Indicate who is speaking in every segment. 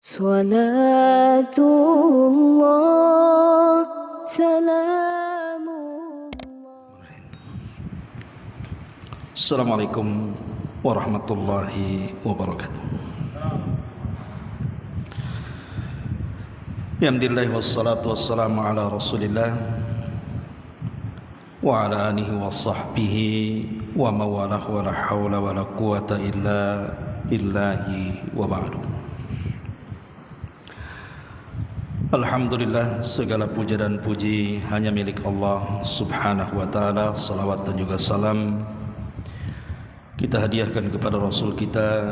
Speaker 1: Salatullah, salamullah.
Speaker 2: Assalamualaikum warahmatullahi wabarakatuh. Alhamdulillah wassalatu wassalamu ala rasulillah wa ala alihi wa sahbihi wa mawalah wa la hawla wa la quwata illa billahi wa ba'du. Alhamdulillah, segala puja dan puji hanya milik Allah subhanahu wa ta'ala. Salawat dan juga salam kita hadiahkan kepada Rasul kita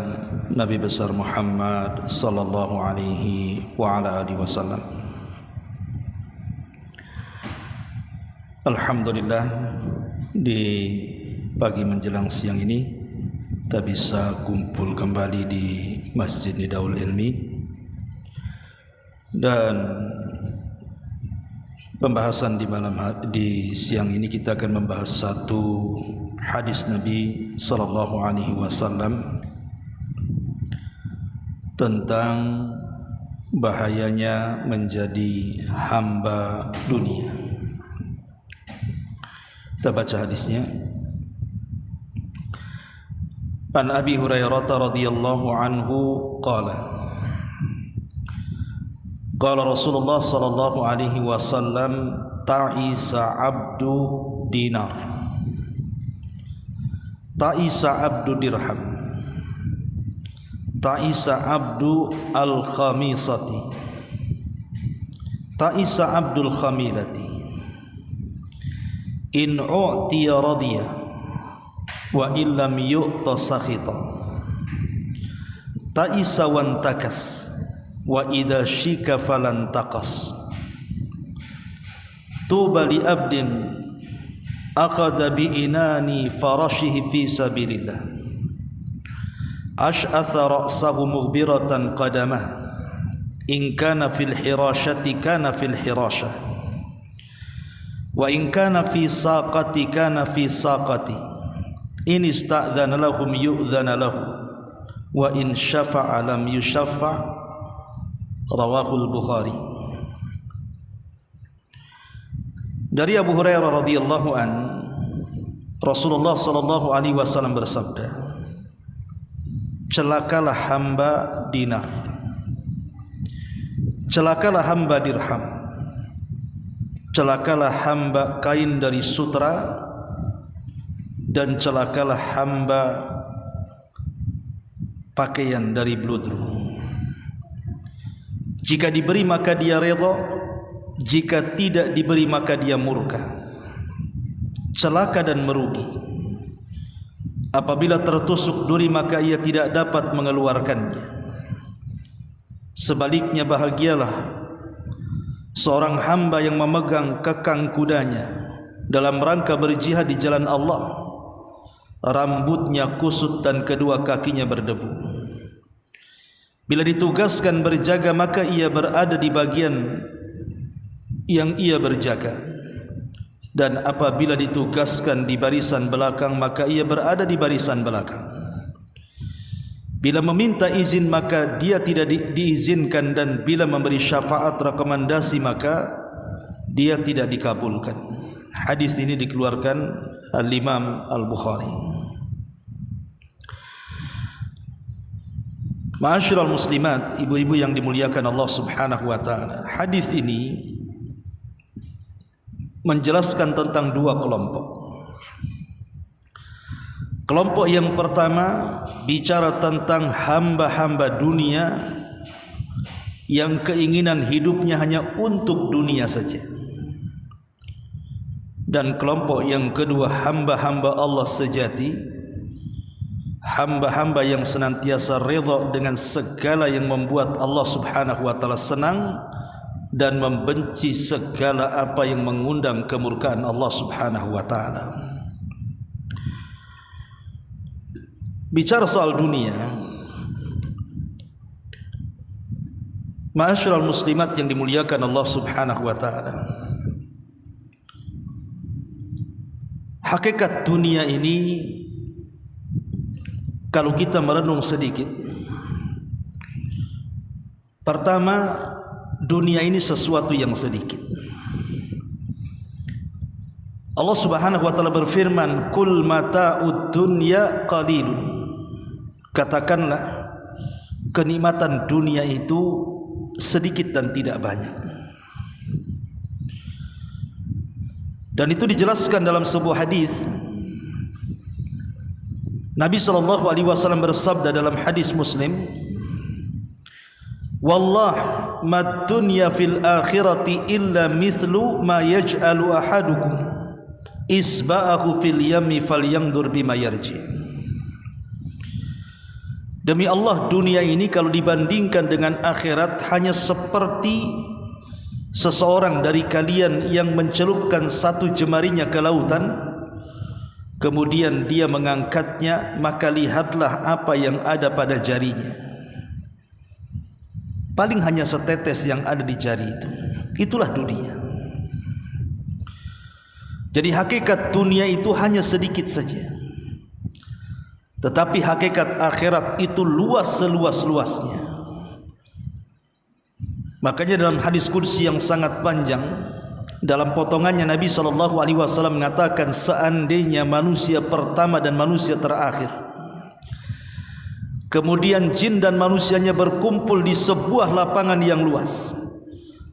Speaker 2: Nabi besar Muhammad sallallahu alaihi wa ala alihi wasallam. Alhamdulillah, di pagi menjelang siang ini kita bisa kumpul kembali di Masjid Nidaul Ilmi, dan pembahasan di siang ini kita akan membahas satu hadis Nabi sallallahu alaihi wasallam tentang bahayanya menjadi hamba dunia. Kita baca hadisnya. An Abi Hurairah radhiyallahu anhu qala qala Rasulullah sallallahu alaihi wasallam ta'isa abdu dinar, ta'isa abdu dirham, ta'isa abdu al-khamisati, ta'isa abdul khamilati, in u'tiya radiya wa illam yu'ta sakhita, ta'isa wantakas wa idha shika falan taqas, tuba li abdin akhadha bi inani farashihi fi sabilillah, ash'atha ra'sahu mughbiratan qadamah, in kana fil hirashati kana fil hirashah, wa in kana fi saqati kana fi saqati, in ista'dhana lahum yu'dhana lahu, wa in syafa'a lam yushaffa'. Rawahul Bukhari. Dari Abu Hurairah radhiyallahu an, Rasulullah sallallahu alaihi wasallam bersabda, celakalah hamba dinar, celakalah hamba dirham, celakalah hamba kain dari sutra, dan celakalah hamba pakaian dari bludru. Jika diberi maka dia redha, jika tidak diberi maka dia murka. Celaka dan merugi. Apabila tertusuk duri maka ia tidak dapat mengeluarkannya. Sebaliknya bahagialah seorang hamba yang memegang kekang kudanya dalam rangka berjihad di jalan Allah, rambutnya kusut dan kedua kakinya berdebu. Bila ditugaskan berjaga maka ia berada di bagian yang ia berjaga, dan apabila ditugaskan di barisan belakang maka ia berada di barisan belakang. Bila meminta izin maka dia tidak diizinkan, dan bila memberi syafaat rekomendasi maka dia tidak dikabulkan. Hadis ini dikeluarkan Al-Imam Al-Bukhari. Ma'asyiral muslimat, ibu-ibu yang dimuliakan Allah subhanahu wa ta'ala, hadis ini menjelaskan tentang dua kelompok. Kelompok yang pertama bicara tentang hamba-hamba dunia yang keinginan hidupnya hanya untuk dunia saja. Dan kelompok yang kedua hamba-hamba Allah sejati, hamba-hamba yang senantiasa redha dengan segala yang membuat Allah subhanahu wa ta'ala senang, dan membenci segala apa yang mengundang kemurkaan Allah subhanahu wa ta'ala. Bicara soal dunia, ma'asyiral muslimat yang dimuliakan Allah subhanahu wa ta'ala, hakikat dunia ini kalau kita merenung sedikit, Pertama, dunia ini sesuatu yang sedikit. Allah Subhanahu wa taala berfirman, "Qul mata'ud dunya qalilun." Katakanlah, kenikmatan dunia itu sedikit dan tidak banyak. Dan itu dijelaskan dalam sebuah hadis. Nabi sallallahu alaihi wasallam bersabda dalam hadis Muslim, "Wallah mad dunya fil akhirati illa mithlu ma yaj'alu ahadukum isba'ahu fil yammi falyanzur bima yarji." Demi Allah, dunia ini kalau dibandingkan dengan akhirat hanya seperti seseorang dari kalian yang mencelupkan satu jemarinya ke lautan, kemudian dia mengangkatnya, maka lihatlah apa yang ada pada jarinya. Paling hanya setetes yang ada di jari itu. Itulah dunia. Jadi hakikat dunia itu hanya sedikit saja. Tetapi hakikat akhirat itu luas seluas-luasnya. Makanya dalam hadis qudsi yang sangat panjang, dalam potongannya Nabi SAW mengatakan, seandainya manusia pertama dan manusia terakhir, kemudian jin dan manusianya berkumpul di sebuah lapangan yang luas,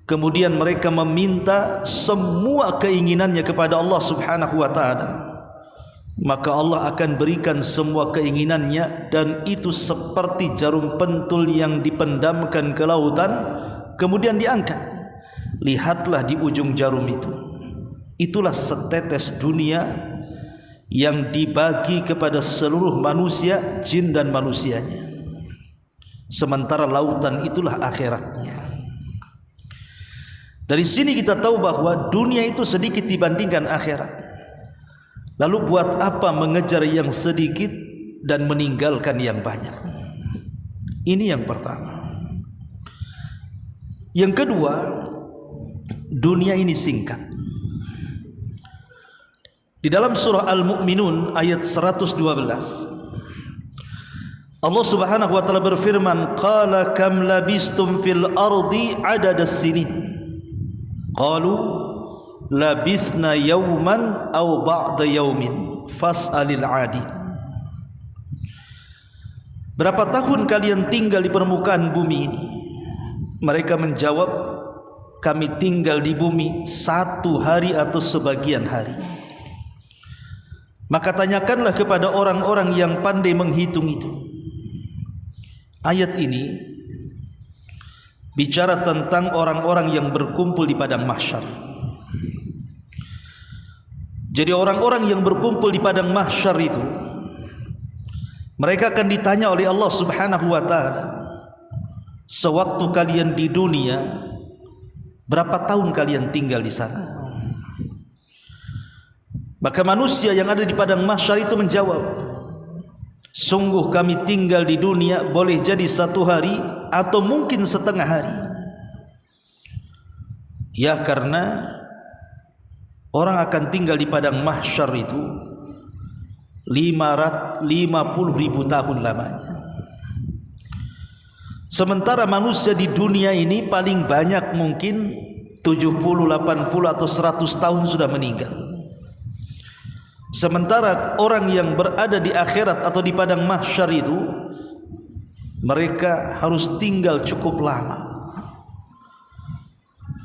Speaker 2: kemudian mereka meminta semua keinginannya kepada Allah Subhanahu wa taala, maka Allah akan berikan semua keinginannya, dan itu seperti jarum pentul yang dipendamkan ke lautan kemudian diangkat. Lihatlah di ujung jarum itu. Itulah setetes dunia yang dibagi kepada seluruh manusia, jin dan manusianya. Sementara lautan itulah akhiratnya. Dari sini kita tahu bahwa dunia itu sedikit dibandingkan akhirat. Lalu buat apa mengejar yang sedikit dan meninggalkan yang banyak? Ini yang pertama. Yang kedua, dunia ini singkat. Di dalam surah Al-Mu'minun ayat 112, Allah Subhanahu wa taala berfirman, "Qala kam labistum fil ardi adadas sinin?" Qalu labisna yawman aw ba'da yawmin fas'alil 'adid. Berapa tahun kalian tinggal di permukaan bumi ini? Mereka menjawab, kami tinggal di bumi 1 hari atau sebagian hari. Maka tanyakanlah kepada orang-orang yang pandai menghitung itu. Ayat ini bicara tentang orang-orang yang berkumpul di padang mahsyar. Jadi orang-orang yang berkumpul di padang mahsyar itu, mereka akan ditanya oleh Allah Subhanahu wa taala, sewaktu kalian di dunia, berapa tahun kalian tinggal di sana? Maka manusia yang ada di padang mahsyar itu menjawab, sungguh kami tinggal di dunia boleh jadi 1 hari atau mungkin setengah hari. Ya, karena orang akan tinggal di padang mahsyar itu 50.000 tahun lamanya. Sementara manusia di dunia ini paling banyak mungkin 70, 80 atau 100 tahun sudah meninggal. Sementara orang yang berada di akhirat atau di padang mahsyar itu, mereka harus tinggal cukup lama.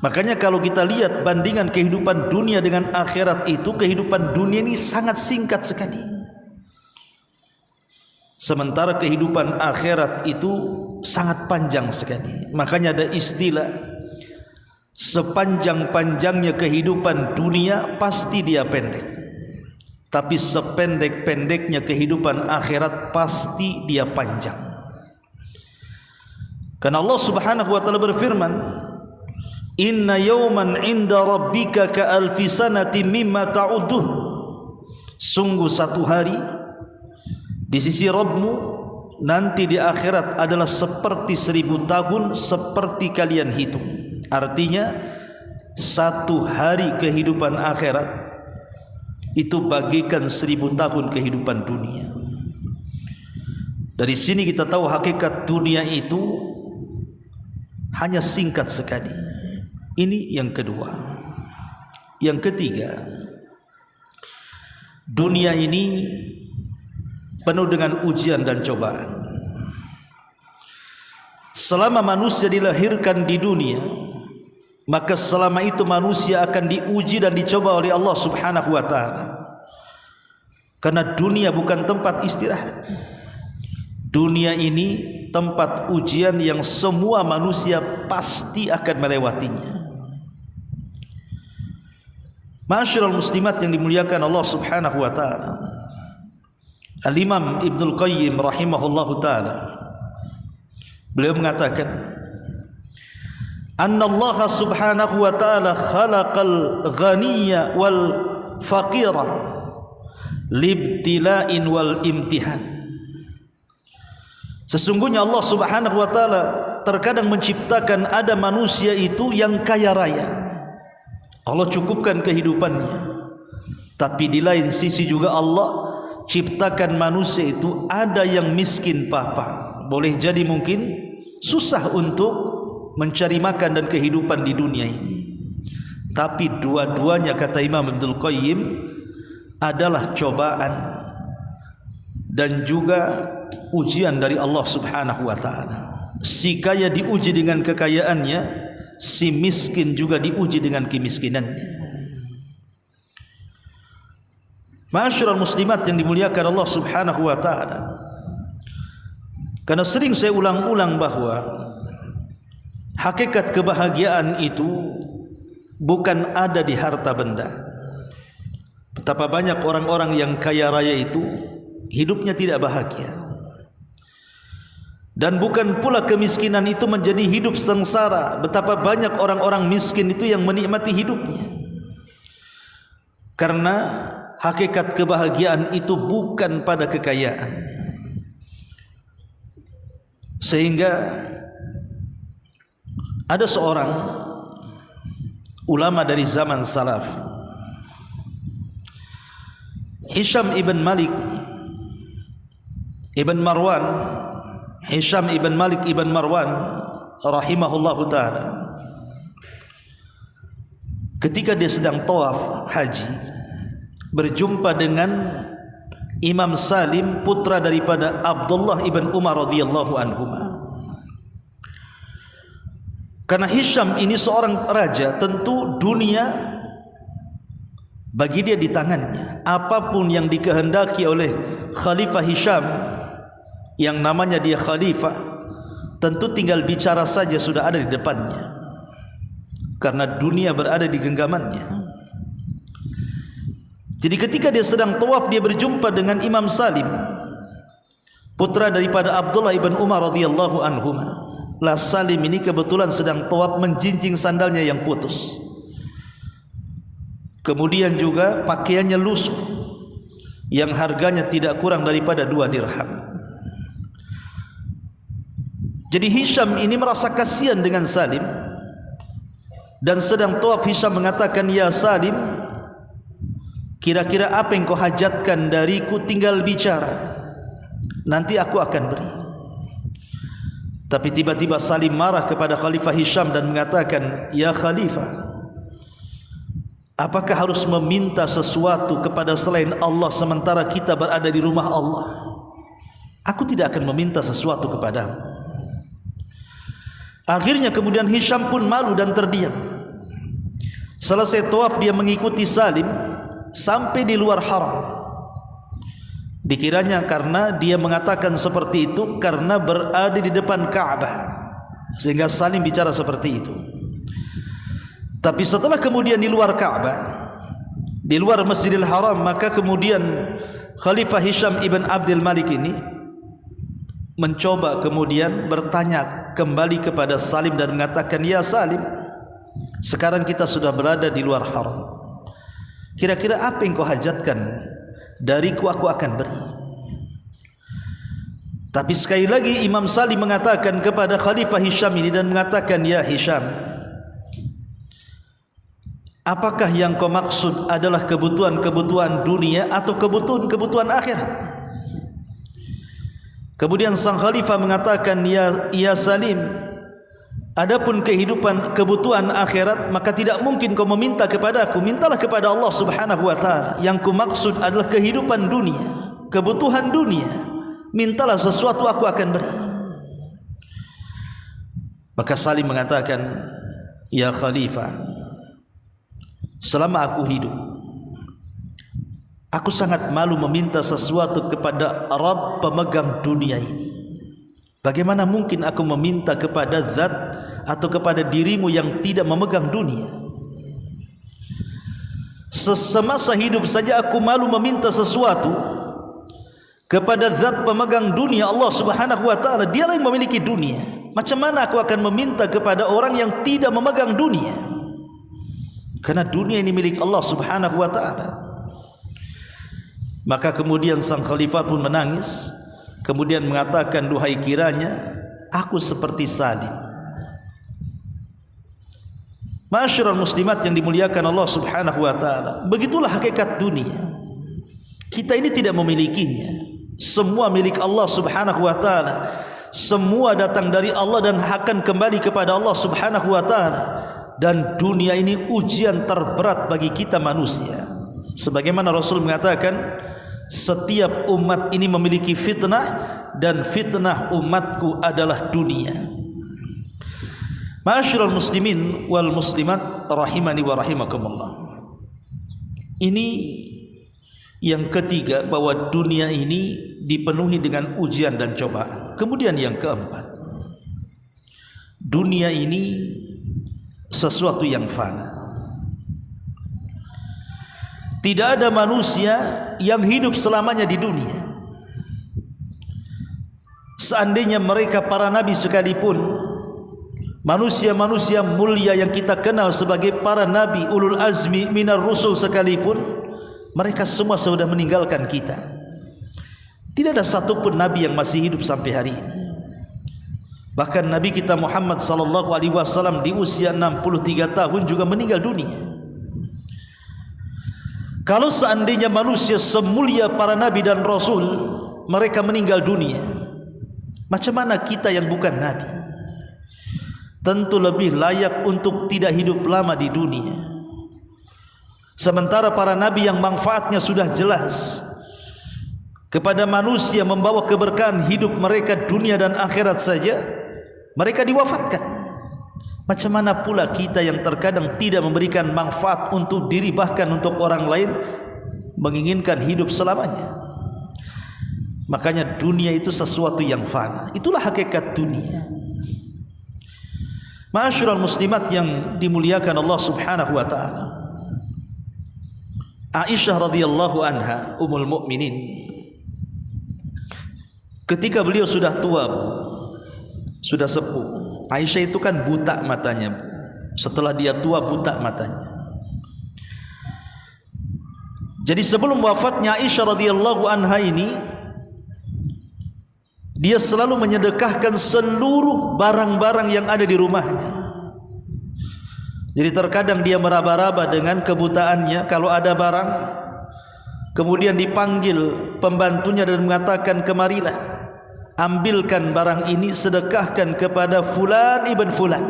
Speaker 2: Makanya kalau kita lihat bandingan kehidupan dunia dengan akhirat itu, kehidupan dunia ini sangat singkat sekali. Sementara kehidupan akhirat itu sangat panjang sekali. Makanya ada istilah, sepanjang-panjangnya kehidupan dunia pasti dia pendek, tapi sependek-pendeknya kehidupan akhirat pasti dia panjang. Karena Allah Subhanahu wa taala berfirman, "Inna yawman 'inda rabbika ka'alfi sanatin mimma ta'udun." Sungguh 1 hari di sisi Rabbmu nanti di akhirat adalah seperti 1000 tahun seperti kalian hitung. Artinya 1 hari kehidupan akhirat itu bagikan 1000 tahun kehidupan dunia. Dari sini kita tahu hakikat dunia itu hanya singkat sekali. Ini yang kedua. Yang ketiga, dunia ini penuh dengan ujian dan cobaan. Selama manusia dilahirkan di dunia, maka selama itu manusia akan diuji dan dicoba oleh Allah Subhanahu wa ta'ala. Karena dunia bukan tempat istirahat. Dunia ini tempat ujian yang semua manusia pasti akan melewatinya. Ma'asyiral muslimat yang dimuliakan Allah Subhanahu wa ta'ala, Al-Imam Ibnul Qayyim rahimahullahu ta'ala, beliau mengatakan, Anna Allah Subhanahu wa ta'ala khalaqal ghaniyya wal faqira libtila'in wal imtihan. Sesungguhnya Allah Subhanahu wa ta'ala terkadang menciptakan ada manusia itu yang kaya raya, Allah cukupkan kehidupannya. Tapi di lain sisi juga Allah ciptakan manusia itu ada yang miskin papa, boleh jadi mungkin susah untuk mencari makan dan kehidupan di dunia ini. Tapi dua-duanya, kata Imam Ibnul Qayyim, adalah cobaan dan juga ujian dari Allah Subhanahu wa ta'ala. Si kaya diuji dengan kekayaannya, si miskin juga diuji dengan kemiskinannya. Ma'asyiral muslimat yang dimuliakan Allah Subhanahu wa ta'ala, karena sering saya ulang-ulang bahwa hakikat kebahagiaan itu bukan ada di harta benda. Betapa banyak orang-orang yang kaya raya itu hidupnya tidak bahagia. Dan bukan pula kemiskinan itu menjadi hidup sengsara. Betapa banyak orang-orang miskin itu yang menikmati hidupnya. Karena hakikat kebahagiaan itu bukan pada kekayaan. Sehingga ada seorang ulama dari zaman salaf, Hisham ibn Malik ibn Marwan, Hisham ibn Malik ibn Marwan rahimahullahu ta'ala, ketika dia sedang tawaf haji, berjumpa dengan Imam Salim, putra daripada Abdullah ibn Umar radhiyallahu anhuma. Karena Hisham ini seorang raja, tentu dunia bagi dia di tangannya. Apapun yang dikehendaki oleh Khalifah Hisham, yang namanya dia khalifah, tentu tinggal bicara saja sudah ada di depannya. Karena dunia berada di genggamannya. Jadi ketika dia sedang tawaf, dia berjumpa dengan Imam Salim, putra daripada Abdullah ibn Umar radhiyallahu anhuma. Lah Salim ini kebetulan sedang tawaf menjinjing sandalnya yang putus. Kemudian juga pakaiannya lusuh yang harganya tidak kurang daripada 2 dirham. Jadi Hisham ini merasa kasihan dengan Salim, dan sedang tawaf Hisham mengatakan, "Ya Salim, kira-kira apa yang kau hajatkan dariku? Tinggal bicara, nanti aku akan beri." Tapi tiba-tiba Salim marah kepada Khalifah Hisham dan mengatakan, "Ya Khalifah, apakah harus meminta sesuatu kepada selain Allah sementara kita berada di rumah Allah? Aku tidak akan meminta sesuatu kepadamu." Akhirnya kemudian Hisham pun malu dan terdiam. Selesai tawaf dia mengikuti Salim sampai di luar haram. Dikiranya karena dia mengatakan seperti itu karena berada di depan Ka'bah, sehingga Salim bicara seperti itu. Tapi setelah kemudian di luar Ka'bah, di luar Masjidil Haram, maka kemudian Khalifah Hisham ibn Abdul Malik ini mencoba kemudian bertanya kembali kepada Salim dan mengatakan, "Ya Salim, sekarang kita sudah berada di luar haram. Kira-kira apa yang kau hajatkan dariku, aku akan beri." Tapi sekali lagi Imam Salim mengatakan kepada Khalifah Hisham ini dan mengatakan, "Ya Hisham, apakah yang kau maksud adalah kebutuhan-kebutuhan dunia atau kebutuhan-kebutuhan akhirat?" Kemudian sang khalifah mengatakan, "Ya Salim, Adapun kehidupan kebutuhan akhirat, maka tidak mungkin kau meminta kepada aku. Mintalah kepada Allah Subhanahu wa taala. Yang ku maksud adalah kehidupan dunia, kebutuhan dunia. Mintalah sesuatu, aku akan beri. Maka Salim mengatakan, ya Khalifah, selama aku hidup, aku sangat malu meminta sesuatu kepada Rabb pemegang dunia ini. Bagaimana mungkin aku meminta kepada zat atau kepada dirimu yang tidak memegang dunia? Semasa hidup saja aku malu meminta sesuatu kepada zat pemegang dunia, Allah Subhanahu wa taala. Dialah yang memiliki dunia. Macam mana aku akan meminta kepada orang yang tidak memegang dunia? Karena dunia ini milik Allah Subhanahu wa taala. Maka kemudian sang khalifah pun menangis, kemudian mengatakan, duhai kiranya aku seperti Salim. Ma'asyiral muslimat yang dimuliakan Allah Subhanahu wa taala, begitulah hakikat dunia. Kita ini tidak memilikinya. Semua milik Allah Subhanahu wa taala. Semua datang dari Allah dan akan kembali kepada Allah Subhanahu wa taala. Dan dunia ini ujian terberat bagi kita manusia. Sebagaimana Rasul mengatakan, setiap umat ini memiliki fitnah, dan fitnah umatku adalah dunia. Ma'asyiral muslimin wal muslimat rahimani wa rahimakumullah. Ini yang ketiga, bahwa dunia ini dipenuhi dengan ujian dan cobaan. Kemudian yang keempat, dunia ini sesuatu yang fana. Tidak ada manusia yang hidup selamanya di dunia. Seandainya mereka para nabi sekalipun, manusia-manusia mulia yang kita kenal sebagai para nabi, ulul azmi minar rusul sekalipun, mereka semua sudah meninggalkan kita. Tidak ada satupun nabi yang masih hidup sampai hari ini. Bahkan Nabi kita Muhammad sallallahu alaihi wasallam di usia 63 tahun juga meninggal dunia. Kalau seandainya manusia semulia para nabi dan rasul mereka meninggal dunia, macam mana kita yang bukan nabi? Tentu lebih layak untuk tidak hidup lama di dunia. Sementara para nabi yang manfaatnya sudah jelas kepada manusia, membawa keberkahan hidup mereka dunia dan akhirat saja, mereka diwafatkan. Macam mana pula kita yang terkadang tidak memberikan manfaat untuk diri, bahkan untuk orang lain, menginginkan hidup selamanya. Makanya dunia itu sesuatu yang fana. Itulah hakikat dunia. Ma'asyiral muslimat yang dimuliakan Allah Subhanahu wa taala, Aisyah radhiyallahu anha ummul mukminin, ketika beliau sudah tua, sudah sepuh. Aisyah itu kan buta matanya, setelah dia tua buta matanya. Jadi sebelum wafatnya Aisyah radhiyallahu anha ini, dia selalu menyedekahkan seluruh barang-barang yang ada di rumahnya. Jadi terkadang dia meraba-raba dengan kebutaannya. Kalau ada barang, kemudian dipanggil pembantunya dan mengatakan, kemarilah, ambilkan barang ini, sedekahkan kepada fulan ibn fulan.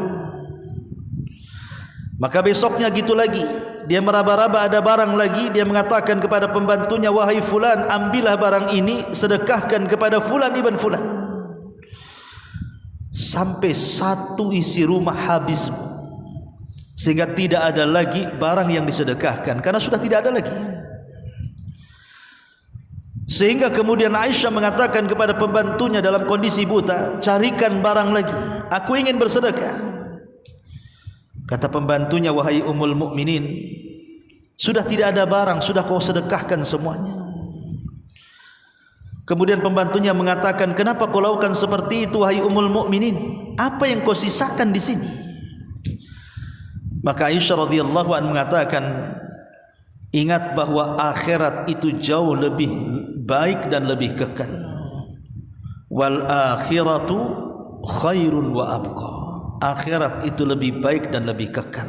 Speaker 2: Maka besoknya gitu lagi, dia meraba-raba ada barang lagi, dia mengatakan kepada pembantunya, wahai fulan, ambillah barang ini, sedekahkan kepada fulan ibn fulan. Sampai satu isi rumah habis, sehingga tidak ada lagi barang yang disedekahkan, karena sudah tidak ada lagi. Sehingga kemudian Aisyah mengatakan kepada pembantunya dalam kondisi buta, carikan barang lagi, aku ingin bersedekah. Kata pembantunya, wahai ummul mukminin, sudah tidak ada barang, sudah kau sedekahkan semuanya. Kemudian pembantunya mengatakan, kenapa kau lakukan seperti itu wahai ummul mukminin? Apa yang kau sisakan di sini? Maka Aisyah radhiyallahu anha mengatakan, ingat bahwa akhirat itu jauh lebih baik dan lebih kekal. Wal akhiratu khairun wa abqa. Akhirat itu lebih baik dan lebih kekal.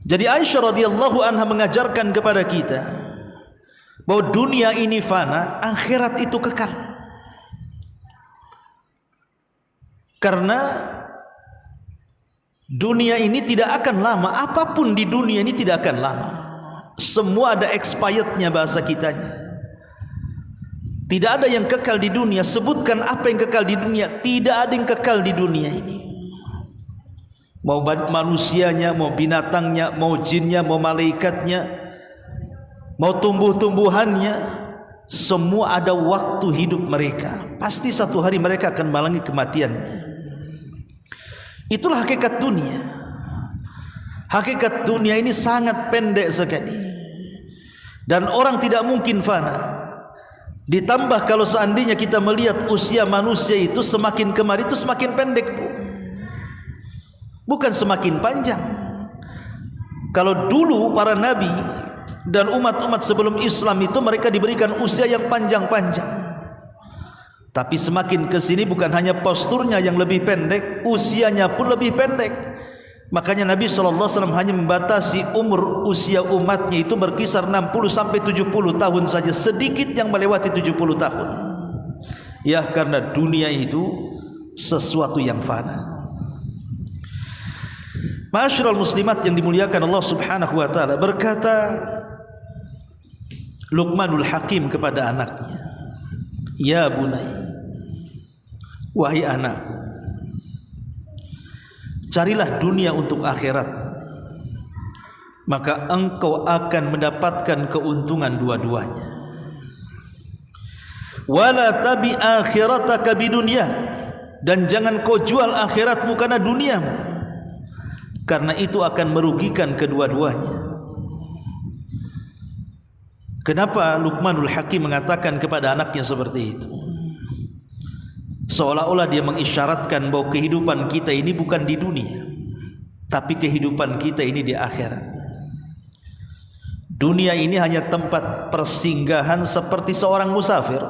Speaker 2: Jadi Aisyah radhiyallahu anha mengajarkan kepada kita bahwa dunia ini fana, akhirat itu kekal. Karena dunia ini tidak akan lama. Apapun di dunia ini tidak akan lama. Semua ada expirednya bahasa kitanya. Tidak ada yang kekal di dunia. Sebutkan apa yang kekal di dunia. Tidak ada yang kekal di dunia ini. Mau manusianya, mau binatangnya, mau jinnya, mau malaikatnya, mau tumbuh-tumbuhannya, semua ada waktu hidup mereka. Pasti satu hari mereka akan mengalami kematiannya. Itulah hakikat dunia. Hakikat dunia ini sangat pendek sekali. Dan orang tidak mungkin fana. Ditambah kalau seandainya kita melihat usia manusia itu semakin kemari itu semakin pendek, bukan semakin panjang. Kalau dulu para nabi dan umat-umat sebelum Islam itu mereka diberikan usia yang panjang-panjang. Tapi semakin ke sini bukan hanya posturnya yang lebih pendek, usianya pun lebih pendek. Makanya Nabi SAW hanya membatasi umur usia umatnya itu berkisar 60 sampai 70 tahun saja, sedikit yang melewati 70 tahun. Ya, karena dunia itu sesuatu yang fana. Ma'asyiral muslimat yang dimuliakan Allah Subhanahu wa taala, berkata Luqmanul Hakim kepada anaknya, "Ya bunai, wahai anakku, carilah dunia untuk akhirat, maka engkau akan mendapatkan keuntungan dua-duanya. Wala tabi akhirataka bidunya, dan jangan kau jual akhiratmu karena duniamu, karena itu akan merugikan kedua-duanya." Kenapa Luqmanul Hakim mengatakan kepada anaknya seperti itu? Seolah-olah dia mengisyaratkan bahwa kehidupan kita ini bukan di dunia, tapi kehidupan kita ini di akhirat. Dunia ini hanya tempat persinggahan seperti seorang musafir,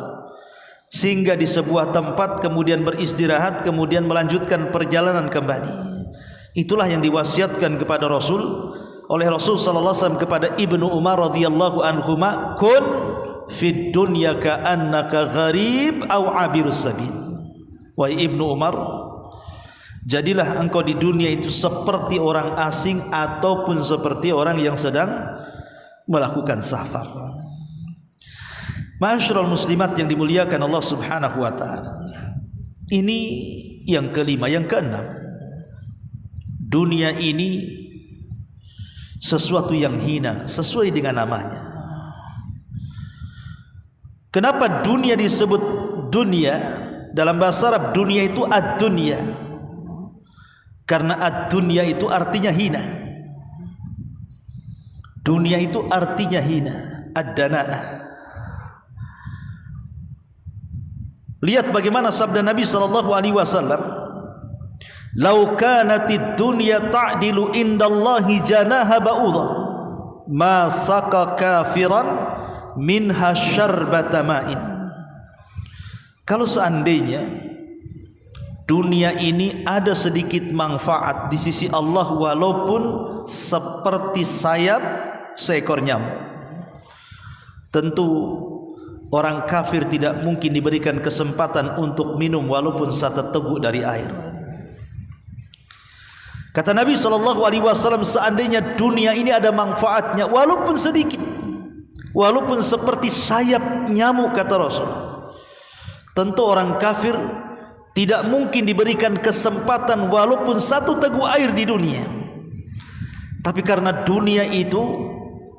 Speaker 2: singgah di sebuah tempat kemudian beristirahat kemudian melanjutkan perjalanan kembali. Itulah yang diwasiatkan kepada Rasul oleh Rasul sallallahu alaihi wasallam kepada Ibnu Umar radhiyallahu anhuma, "Kun fid dunya ka'annaka gharib aw 'abirus sabil." Wahai Ibnu Umar, jadilah engkau di dunia itu seperti orang asing ataupun seperti orang yang sedang melakukan safar. Ma'asyiral muslimat yang dimuliakan Allah Subhanahu wa taala. Ini yang kelima, yang keenam. Dunia ini sesuatu yang hina sesuai dengan namanya. Kenapa dunia disebut dunia? Dalam bahasa Arab dunia itu ad-dunya, karena ad-dunya itu artinya hina. Dunia itu artinya hina, ad-dana'ah. Lihat bagaimana sabda Nabi sallallahu alaihi wasallam, "Lau kanatid dunya ta'dilu indallahi janaha ba'udha, ma saqa kafiran minha syarbata ma'in." Kalau seandainya dunia ini ada sedikit manfaat di sisi Allah walaupun seperti sayap seekor nyamuk, tentu orang kafir tidak mungkin diberikan kesempatan untuk minum walaupun satu teguk dari air. Kata Nabi SAW, seandainya dunia ini ada manfaatnya walaupun sedikit, walaupun seperti sayap nyamuk, kata Rasul, tentu orang kafir tidak mungkin diberikan kesempatan walaupun satu teguk air di dunia. Tapi karena dunia itu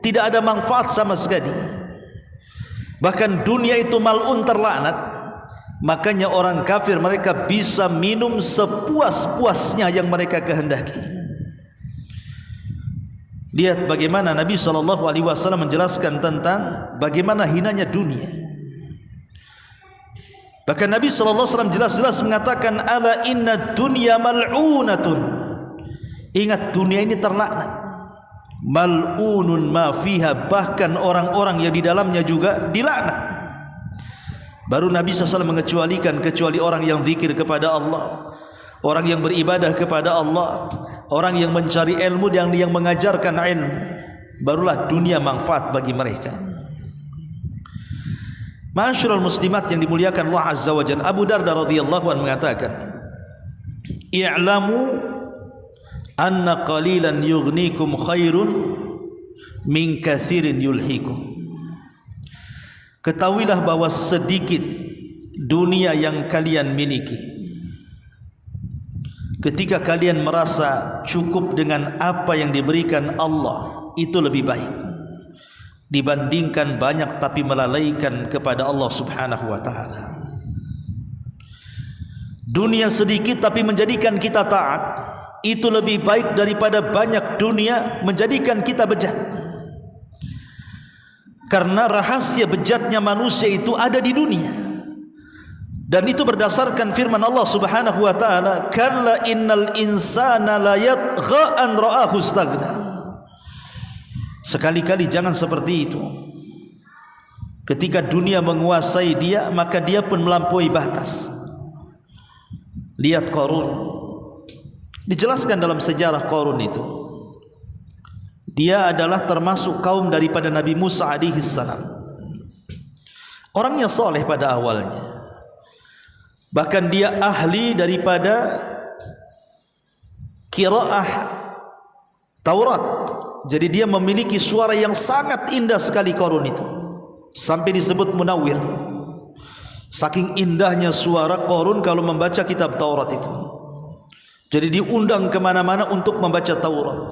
Speaker 2: tidak ada manfaat sama sekali, bahkan dunia itu mal'un, terlaknat, makanya orang kafir mereka bisa minum sepuas-puasnya yang mereka kehendaki. Lihat bagaimana Nabi SAW menjelaskan tentang bagaimana hinanya dunia. Bahkan Nabi SAW jelas-jelas mengatakan, "Ala inna dunya mal'unatun." Ingat, dunia ini terlaknat. Mal'unun ma fiha, bahkan orang-orang yang di dalamnya juga dilaknat. Baru Nabi SAW mengecualikan kecuali orang yang zikir kepada Allah, orang yang beribadah kepada Allah, orang yang mencari ilmu dan yang mengajarkan ilmu, barulah dunia manfaat bagi mereka. Ma'asyiral muslimat yang dimuliakan Allah Azza wa Jalla, Abu Darda radhiyallahu anhu mengatakan, i'lamu anna qalilan yughnikum khairun min katsirin yulhikum. Ketahuilah bahwa sedikit dunia yang kalian miliki, ketika kalian merasa cukup dengan apa yang diberikan Allah, itu lebih baik dibandingkan banyak tapi melalaikan kepada Allah Subhanahu wa taala. Dunia sedikit tapi menjadikan kita taat, itu lebih baik daripada banyak dunia menjadikan kita bejat. Karena rahasia bejatnya manusia itu ada di dunia, dan itu berdasarkan firman Allah Subhanahu wa taala, kalla innal insana la yatgha an ra'ahu istaghna. Sekali-kali jangan seperti itu. Ketika dunia menguasai dia, maka dia pun melampaui batas. Lihat Qarun, dijelaskan dalam sejarah Qarun itu, dia adalah termasuk kaum daripada Nabi Musa alaihi salam. Orangnya soleh pada awalnya, bahkan dia ahli daripada qiraah Taurat. Jadi dia memiliki suara yang sangat indah sekali Qarun itu, sampai disebut munawwir. Saking indahnya suara Qarun kalau membaca kitab Taurat itu. Jadi diundang kemana-mana untuk membaca Taurat.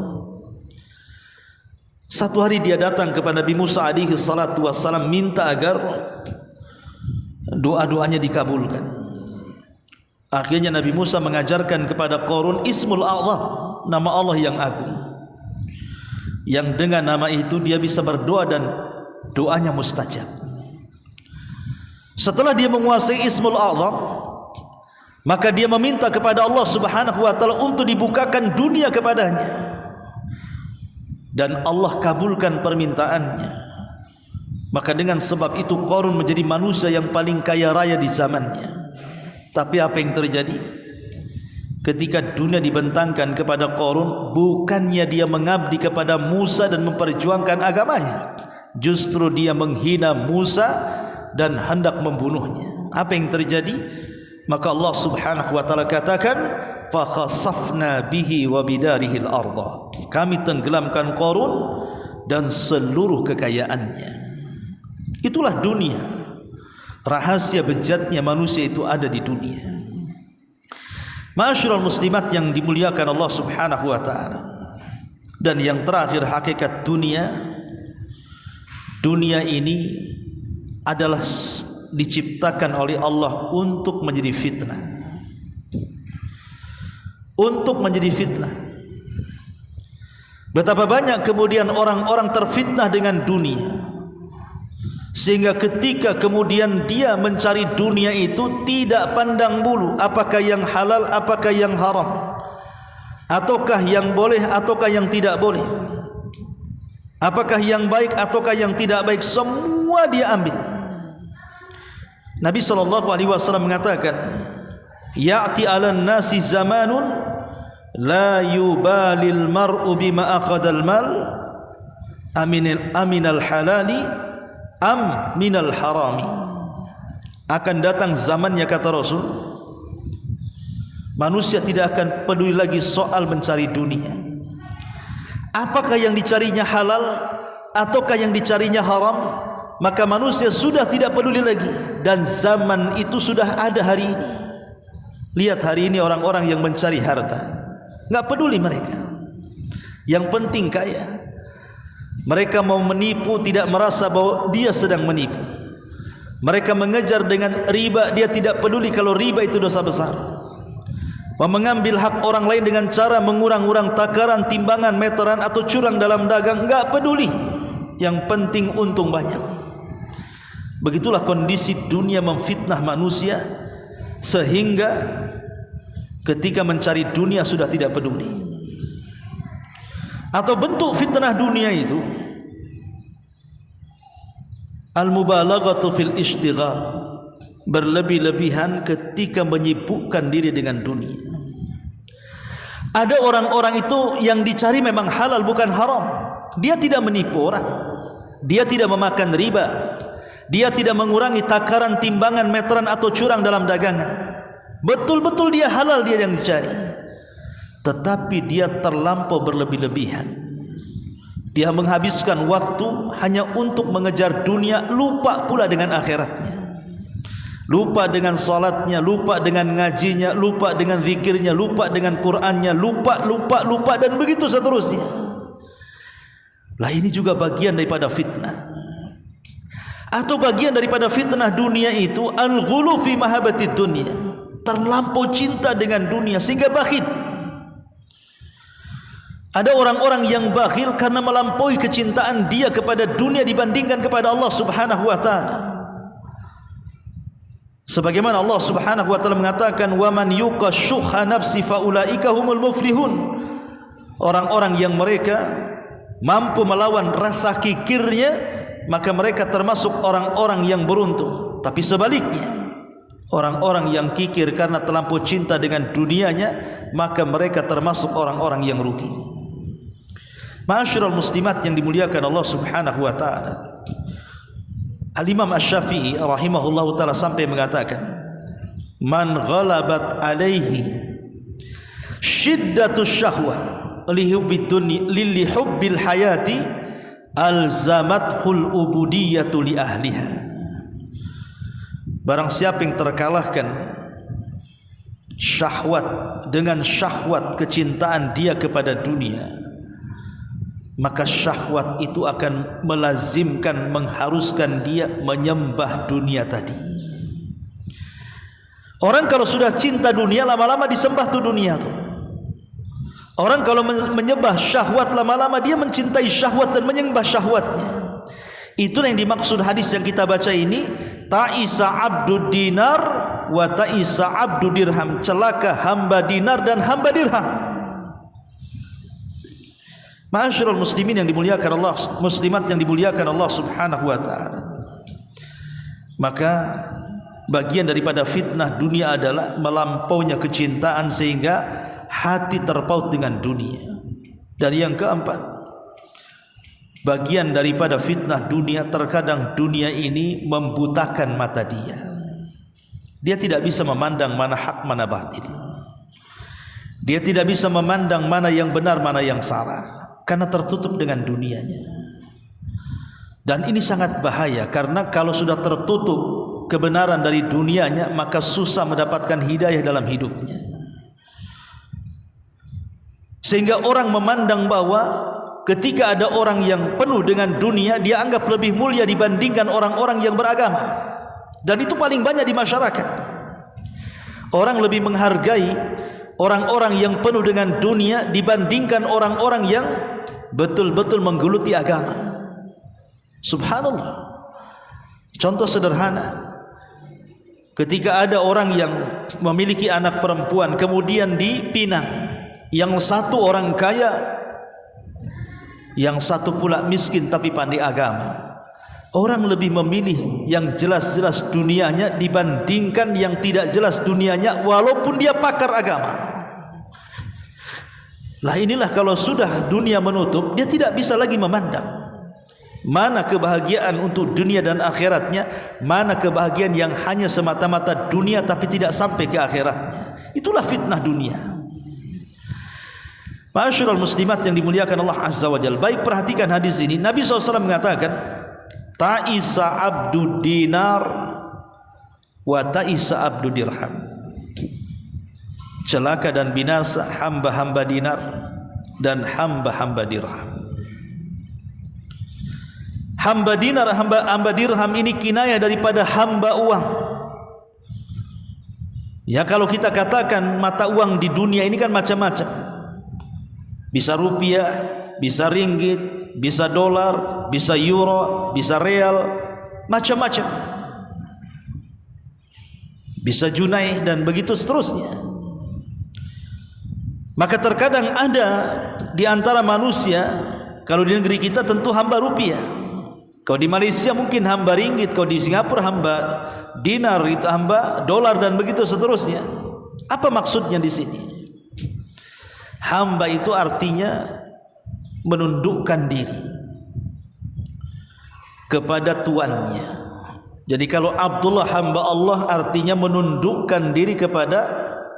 Speaker 2: Satu hari dia datang kepada Nabi Musa alaihi salatu wassalam, minta agar doa-doanya dikabulkan. Akhirnya Nabi Musa mengajarkan kepada Qarun Ismul A'zam, nama Allah yang agung, yang dengan nama itu dia bisa berdoa dan doanya mustajab. Setelah dia menguasai Ismul A'zam, maka dia meminta kepada Allah Subhanahu wa taala untuk dibukakan dunia kepadanya, dan Allah kabulkan permintaannya. Maka dengan sebab itu Qarun menjadi manusia yang paling kaya raya di zamannya. Tapi apa yang terjadi? Ketika dunia dibentangkan kepada Qarun, bukannya dia mengabdi kepada Musa dan memperjuangkan agamanya, justru dia menghina Musa dan hendak membunuhnya. Apa yang terjadi? Maka Allah Subhanahu wa taala katakan, fa khasafna bihi wa bidarihil arda. Kami tenggelamkan Qarun dan seluruh kekayaannya. Itulah dunia. Rahasia bejatnya manusia itu ada di dunia. Ma'asyiral muslimat yang dimuliakan Allah Subhanahu wa taala. Dan yang terakhir, hakikat dunia, dunia ini adalah diciptakan oleh Allah untuk menjadi fitnah. Untuk menjadi fitnah. Betapa banyak kemudian orang-orang terfitnah dengan dunia, sehingga ketika kemudian dia mencari dunia itu tidak pandang bulu apakah yang halal, apakah yang haram, ataukah yang boleh, ataukah yang tidak boleh, apakah yang baik, ataukah yang tidak baik, semua dia ambil. Nabi SAW mengatakan, ya'ti 'alan nasi zamanun la yubalil mar'u bima akhadal mal aminal halali am minal harami. Akan datang zamannya, kata Rasul, manusia tidak akan peduli lagi soal mencari dunia, apakah yang dicarinya halal ataukah yang dicarinya haram. Maka manusia sudah tidak peduli lagi, dan zaman itu sudah ada hari ini. Lihat hari ini orang-orang yang mencari harta, enggak peduli mereka, yang penting kaya. Mereka mau menipu, tidak merasa bahwa dia sedang menipu. Mereka mengejar dengan riba, dia tidak peduli kalau riba itu dosa besar. Mengambil hak orang lain dengan cara mengurang-urang takaran, timbangan, meteran, atau curang dalam dagang, enggak peduli. Yang penting untung banyak. Begitulah kondisi dunia memfitnah manusia, sehingga ketika mencari dunia sudah tidak peduli. Atau bentuk fitnah dunia itu al-mubalaghatu fil ishtighal, berlebih-lebihan ketika menyibukkan diri dengan dunia. Ada orang-orang itu yang dicari memang halal bukan haram. Dia tidak menipu orang, dia tidak memakan riba, dia tidak mengurangi takaran, timbangan, meteran, atau curang dalam dagangan. Betul-betul dia halal, dia yang dicari. tetapi dia terlampau berlebih-lebihan. Dia menghabiskan waktu hanya untuk mengejar dunia, lupa pula dengan akhiratnya. Lupa dengan salatnya, lupa dengan ngajinya, lupa dengan zikirnya, lupa dengan Qur'annya, lupa dan begitu seterusnya. Lah ini juga bagian daripada fitnah. Atau bagian daripada fitnah dunia itu al-ghulu fi mahabbatid dunya. Terlampau cinta dengan dunia sehingga bakhil. Ada orang-orang yang bakhil karena melampaui kecintaan dia kepada dunia dibandingkan kepada Allah Subhanahu wa taala. Sebagaimana Allah Subhanahu wa taala mengatakan, "Wa man yuqashuha nafsi faulaika humul muflihun." Orang-orang yang mereka mampu melawan rasa kikirnya, maka mereka termasuk orang-orang yang beruntung. Tapi sebaliknya, orang-orang yang kikir karena terlampau cinta dengan dunianya, maka mereka termasuk orang-orang yang rugi. Ma'asyiral muslimat yang dimuliakan Allah Subhanahu wa taala. Al-Imam Asy-Syafi'i rahimahullahu taala sampai mengatakan, "Man ghalabat alaihi syiddatus syahwah li hubbil hayati alzamathul ubudiyyatu li ahliha." Barang siapa yang terkalahkan syahwat dengan syahwat kecintaan dia kepada dunia, maka syahwat itu akan melazimkan, mengharuskan dia menyembah dunia tadi. Orang kalau sudah cinta dunia, lama-lama disembah tuh dunia tuh. Orang kalau menyembah syahwat, lama-lama dia mencintai syahwat dan menyembah syahwatnya. Itulah yang dimaksud hadis yang kita baca ini, ta'isa abdud dinar wa ta'isa abdud dirham. Celaka hamba dinar dan hamba dirham. Ma'asyiral muslimin yang dimuliakan Allah, muslimat yang dimuliakan Allah Subhanahu wa taala. Maka bagian daripada fitnah dunia adalah melampaunya kecintaan sehingga hati terpaut dengan dunia. Dan yang keempat, bagian daripada fitnah dunia, terkadang dunia ini membutakan mata dia. Dia tidak bisa memandang mana hak mana batil. Dia tidak bisa memandang mana yang benar mana yang salah, karena tertutup dengan dunianya. Dan ini sangat bahaya, karena kalau sudah tertutup kebenaran dari dunianya, maka susah mendapatkan hidayah dalam hidupnya. Sehingga orang memandang bahwa ketika ada orang yang penuh dengan dunia, dia anggap lebih mulia dibandingkan orang-orang yang beragama. Dan itu paling banyak di masyarakat. Orang lebih menghargai orang-orang yang penuh dengan dunia dibandingkan orang-orang yang betul-betul menggeluti agama. Subhanallah. Contoh sederhana, ketika ada orang yang memiliki anak perempuan kemudian dipinang, yang satu orang kaya, yang satu pula miskin tapi pandai agama, orang lebih memilih yang jelas-jelas dunianya dibandingkan yang tidak jelas dunianya walaupun dia pakar agama. Lah inilah kalau sudah dunia menutup, dia tidak bisa lagi memandang mana kebahagiaan untuk dunia dan akhiratnya, mana kebahagiaan yang hanya semata-mata dunia tapi tidak sampai ke akhiratnya. Itulah fitnah dunia. Ma'asyiral muslimat yang dimuliakan Allah Azza wa Jalla. Baik, perhatikan hadis ini. Nabi SAW mengatakan, ta'isa abdu dinar wa ta'isa abdu dirham. Celaka dan binasa hamba-hamba dinar dan hamba-hamba dirham. Hamba dinar, hamba dirham ini kinayah daripada hamba uang. Ya, kalau kita katakan mata uang di dunia ini kan macam-macam. Bisa rupiah, bisa ringgit, bisa dolar, bisa euro, bisa real, macam-macam. Bisa junai dan begitu seterusnya. Maka terkadang ada di antara manusia, kalau di negeri kita tentu hamba rupiah, kalau di Malaysia mungkin hamba ringgit, kalau di Singapura hamba dinar, itu hamba dolar dan begitu seterusnya. Apa maksudnya di sini? Hamba itu artinya menundukkan diri kepada tuannya. Jadi kalau Abdullah hamba Allah artinya menundukkan diri kepada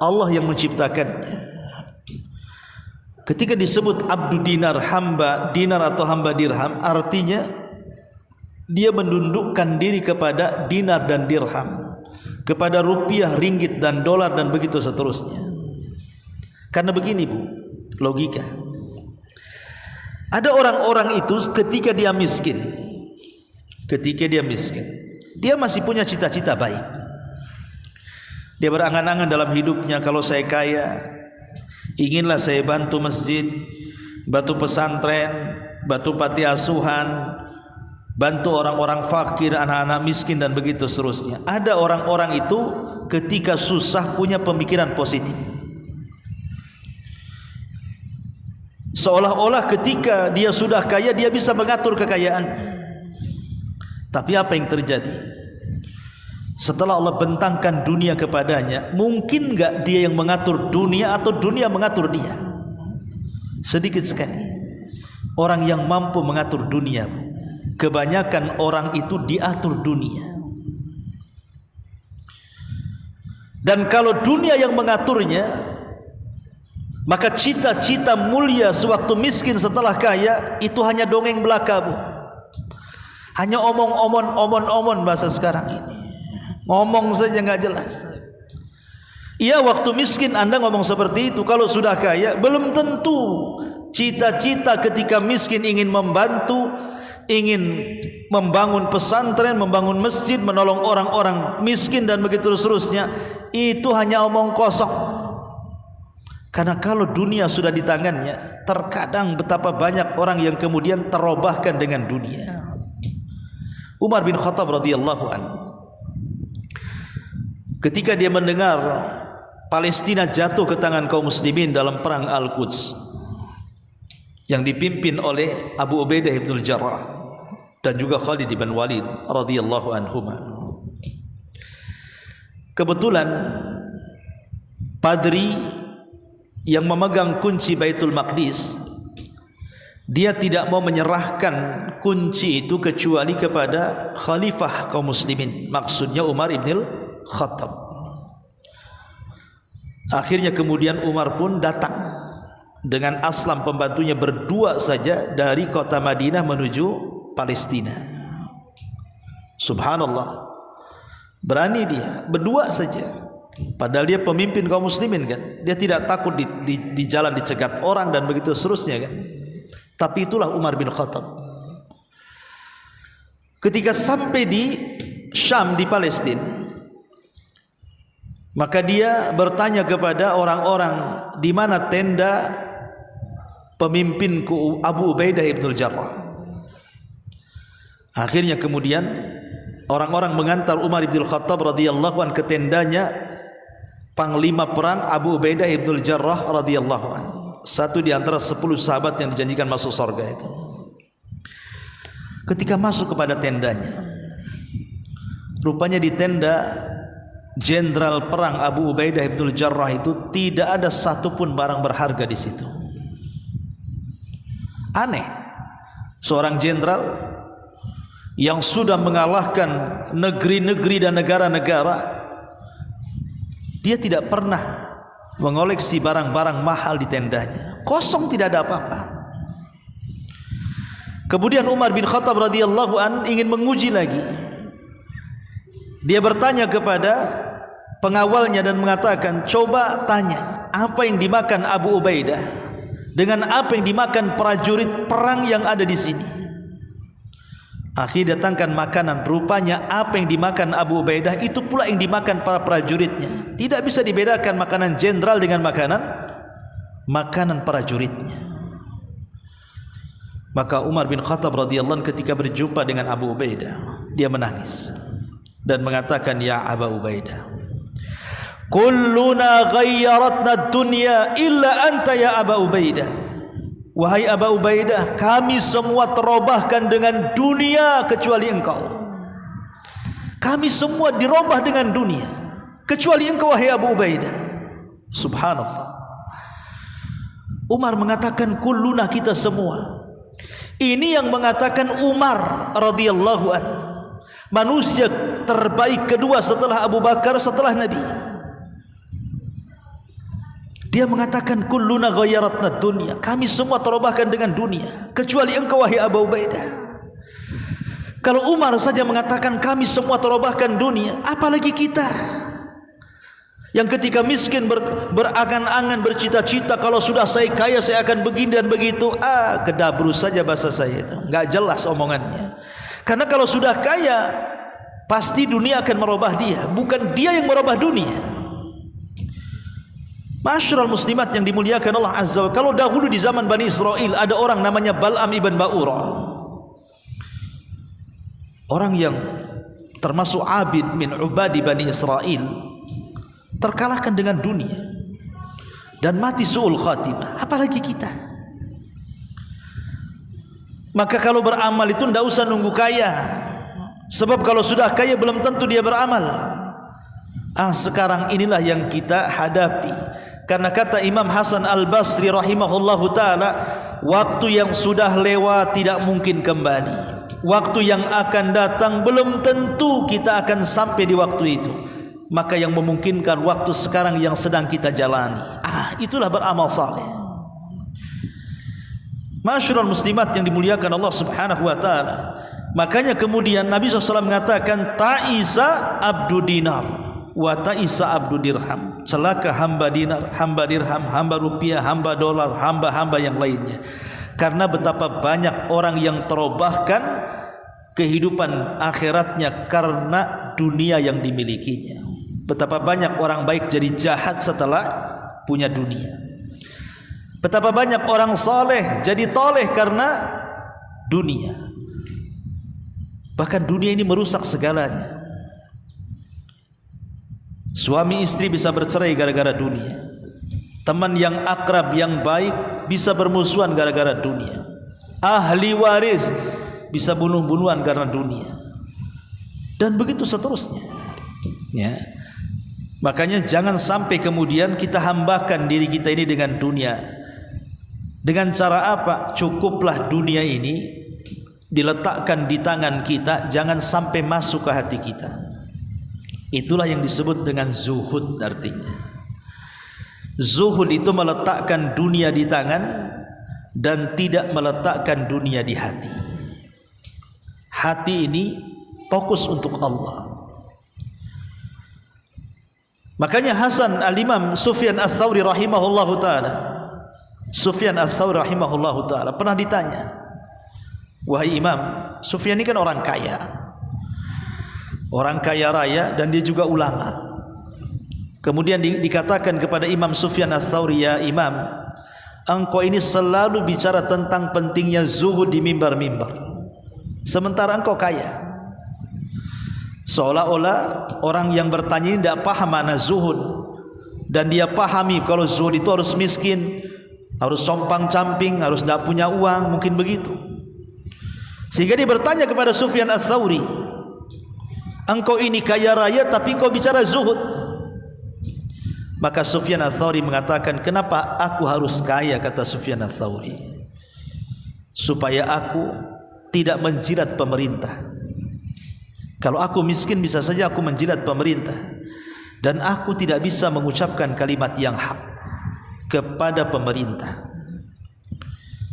Speaker 2: Allah yang menciptakannya. Ketika disebut abdu dinar, hamba dinar atau hamba dirham, artinya dia menundukkan diri kepada dinar dan dirham, kepada rupiah, ringgit dan dolar dan begitu seterusnya. Karena begini Bu, logika. Ada orang-orang itu ketika dia miskin, dia masih punya cita-cita baik. Dia berangan-angan dalam hidupnya, kalau saya kaya, inginlah saya bantu masjid, bantu pesantren, bantu panti asuhan, bantu orang-orang fakir, anak-anak miskin dan begitu seterusnya. Ada orang-orang itu ketika susah punya pemikiran positif, seolah-olah ketika dia sudah kaya dia bisa mengatur kekayaan. Tapi apa yang terjadi? Setelah Allah bentangkan dunia kepadanya, mungkin enggak dia yang mengatur dunia atau dunia mengatur dia? Sedikit sekali orang yang mampu mengatur dunia. Kebanyakan orang itu diatur dunia. Dan kalau dunia yang mengaturnya, maka cita-cita mulia sewaktu miskin setelah kaya itu hanya dongeng belaka Bu. Hanya omong-omon bahasa sekarang ini. Ngomong saja enggak jelas. Iya, waktu miskin Anda ngomong seperti itu. Kalau sudah kaya belum tentu. Cita-cita ketika miskin ingin membantu, ingin membangun pesantren, membangun masjid, menolong orang-orang miskin dan begitu seterusnya, itu hanya omong kosong. Karena kalau dunia sudah di tangannya, terkadang betapa banyak orang yang kemudian terobahkan dengan dunia. Umar bin Khattab radhiyallahu anhu, ketika dia mendengar Palestina jatuh ke tangan kaum muslimin dalam perang Al-Quds yang dipimpin oleh Abu Ubaidah ibn Jarrah dan juga Khalid bin Walid radhiyallahu anhuma, kebetulan padri yang memegang kunci Baitul Maqdis, dia tidak mau menyerahkan kunci itu kecuali kepada khalifah kaum muslimin, maksudnya Umar ibn Khattab. Akhirnya kemudian Umar pun datang dengan Aslam pembantunya, berdua saja dari kota Madinah menuju Palestina. Subhanallah, berani dia berdua saja. Padahal dia pemimpin kaum muslimin kan, dia tidak takut di jalan dicegat orang dan begitu seterusnya kan. Tapi itulah Umar bin Khattab. Ketika sampai di Syam, di Palestina, maka dia bertanya kepada orang-orang, di mana tenda pemimpinku Abu Ubaidah ibn Jarrah. Akhirnya kemudian orang-orang mengantar Umar bin Khattab radhiyallahu anhu ke tendanya panglima perang Abu Ubaidah ibn Jarrah radhiyallahu anhu, satu di antara 10 sahabat yang dijanjikan masuk surga itu. Ketika masuk kepada tendanya, rupanya di tenda jenderal perang Abu Ubaidah ibn Jarrah itu tidak ada satupun barang berharga di situ. Aneh, seorang jenderal yang sudah mengalahkan negeri-negeri dan negara-negara, dia tidak pernah mengoleksi barang-barang mahal di tendanya. Kosong, tidak ada apa-apa. Kemudian Umar bin Khattab radhiyallahu an ingin menguji lagi. Dia bertanya kepada pengawalnya dan mengatakan, coba tanya apa yang dimakan Abu Ubaidah dengan apa yang dimakan prajurit perang yang ada di sini. Akhirnya datangkan makanan, rupanya apa yang dimakan Abu Ubaidah itu pula yang dimakan para prajuritnya. Tidak bisa dibedakan makanan jenderal dengan makanan prajuritnya. Maka Umar bin Khattab radhiyallahu anhu ketika berjumpa dengan Abu Ubaidah, dia menangis dan mengatakan, ya Abu Ubaidah, kulluna ghayyaratna dunya illa anta ya Abu Ubaidah. Wahai Abu Ubaidah, kami semua terobahkan dengan dunia kecuali engkau. Kami semua dirubah dengan dunia kecuali engkau wahai Abu Ubaidah. Subhanallah. Umar mengatakan kulluna, kita semua. Ini yang mengatakan Umar radhiyallahu anhu, manusia terbaik kedua setelah Abu Bakar, setelah Nabi. Dia mengatakan kulluna ghayyaratna dunya, kami semua terubahkan dengan dunia kecuali engkau wahai Abu Ubaidah. Kalau Umar saja mengatakan kami semua terubahkan dunia, apalagi kita yang ketika miskin berangan-angan bercita-cita kalau sudah saya kaya saya akan begini dan begitu. Kedabru saja bahasa saya itu, enggak jelas omongannya. Karena kalau sudah kaya pasti dunia akan merubah dia, bukan dia yang merubah dunia. Masyarul muslimat yang dimuliakan Allah Azza wa Jalla, kalau dahulu di zaman Bani Israel ada orang namanya Bal'am ibn Ba'ura, orang yang termasuk abid min ubadi Bani Israel, terkalahkan dengan dunia dan mati su'ul khatimah, apalagi kita. Maka kalau beramal itu tidak usah nunggu kaya, sebab kalau sudah kaya belum tentu dia beramal. Sekarang inilah yang kita hadapi. Karena kata Imam Hasan Al-Basri rahimahullahu ta'ala, waktu yang sudah lewat tidak mungkin kembali. Waktu yang akan datang belum tentu kita akan sampai di waktu itu. Maka yang memungkinkan waktu sekarang yang sedang kita jalani. Itulah beramal saleh. Masyarul muslimat yang dimuliakan Allah subhanahu wa ta'ala. Makanya kemudian Nabi SAW mengatakan, ta'isa abdu dinar wa ta'isa abdu dirham. Celaka hamba dinar, hamba dirham, hamba rupiah, hamba dolar, hamba-hamba yang lainnya. Karena betapa banyak orang yang terobahkan kehidupan akhiratnya karena dunia yang dimilikinya. Betapa banyak orang baik jadi jahat setelah punya dunia. Betapa banyak orang saleh jadi toleh karena dunia. Bahkan dunia ini merusak segalanya. Suami istri bisa bercerai gara-gara dunia. Teman yang akrab yang baik bisa bermusuhan gara-gara dunia. Ahli waris bisa bunuh-bunuhan karena dunia. Dan begitu seterusnya. Ya. Makanya jangan sampai kemudian kita hambakan diri kita ini dengan dunia. Dengan cara apa? Cukuplah dunia ini diletakkan di tangan kita, jangan sampai masuk ke hati kita. Itulah yang disebut dengan zuhud artinya. Zuhud itu meletakkan dunia di tangan dan tidak meletakkan dunia di hati. Hati ini fokus untuk Allah. Makanya Hasan al-Imam Sufyan al-Thawri rahimahullahu ta'ala, Sufyan al-Thawri rahimahullahu ta'ala pernah ditanya, wahai Imam, Sufyan ini kan orang kaya, orang kaya raya dan dia juga ulama. Kemudian dikatakan kepada Imam Sufyan al-Thawri, ya Imam, engkau ini selalu bicara tentang pentingnya zuhud di mimbar-mimbar, sementara engkau kaya. Seolah-olah orang yang bertanya ini tidak paham makna zuhud, dan dia pahami kalau zuhud itu harus miskin, harus compang-camping, harus tidak punya uang, mungkin begitu. Sehingga dia bertanya kepada Sufyan al-Thawri, engkau ini kaya raya tapi engkau bicara zuhud. Maka Sufyan al-Thawri mengatakan, kenapa aku harus kaya, kata Sufyan al-Thawri, supaya aku tidak menjilat pemerintah. Kalau aku miskin bisa saja aku menjilat pemerintah, dan aku tidak bisa mengucapkan kalimat yang hak kepada pemerintah.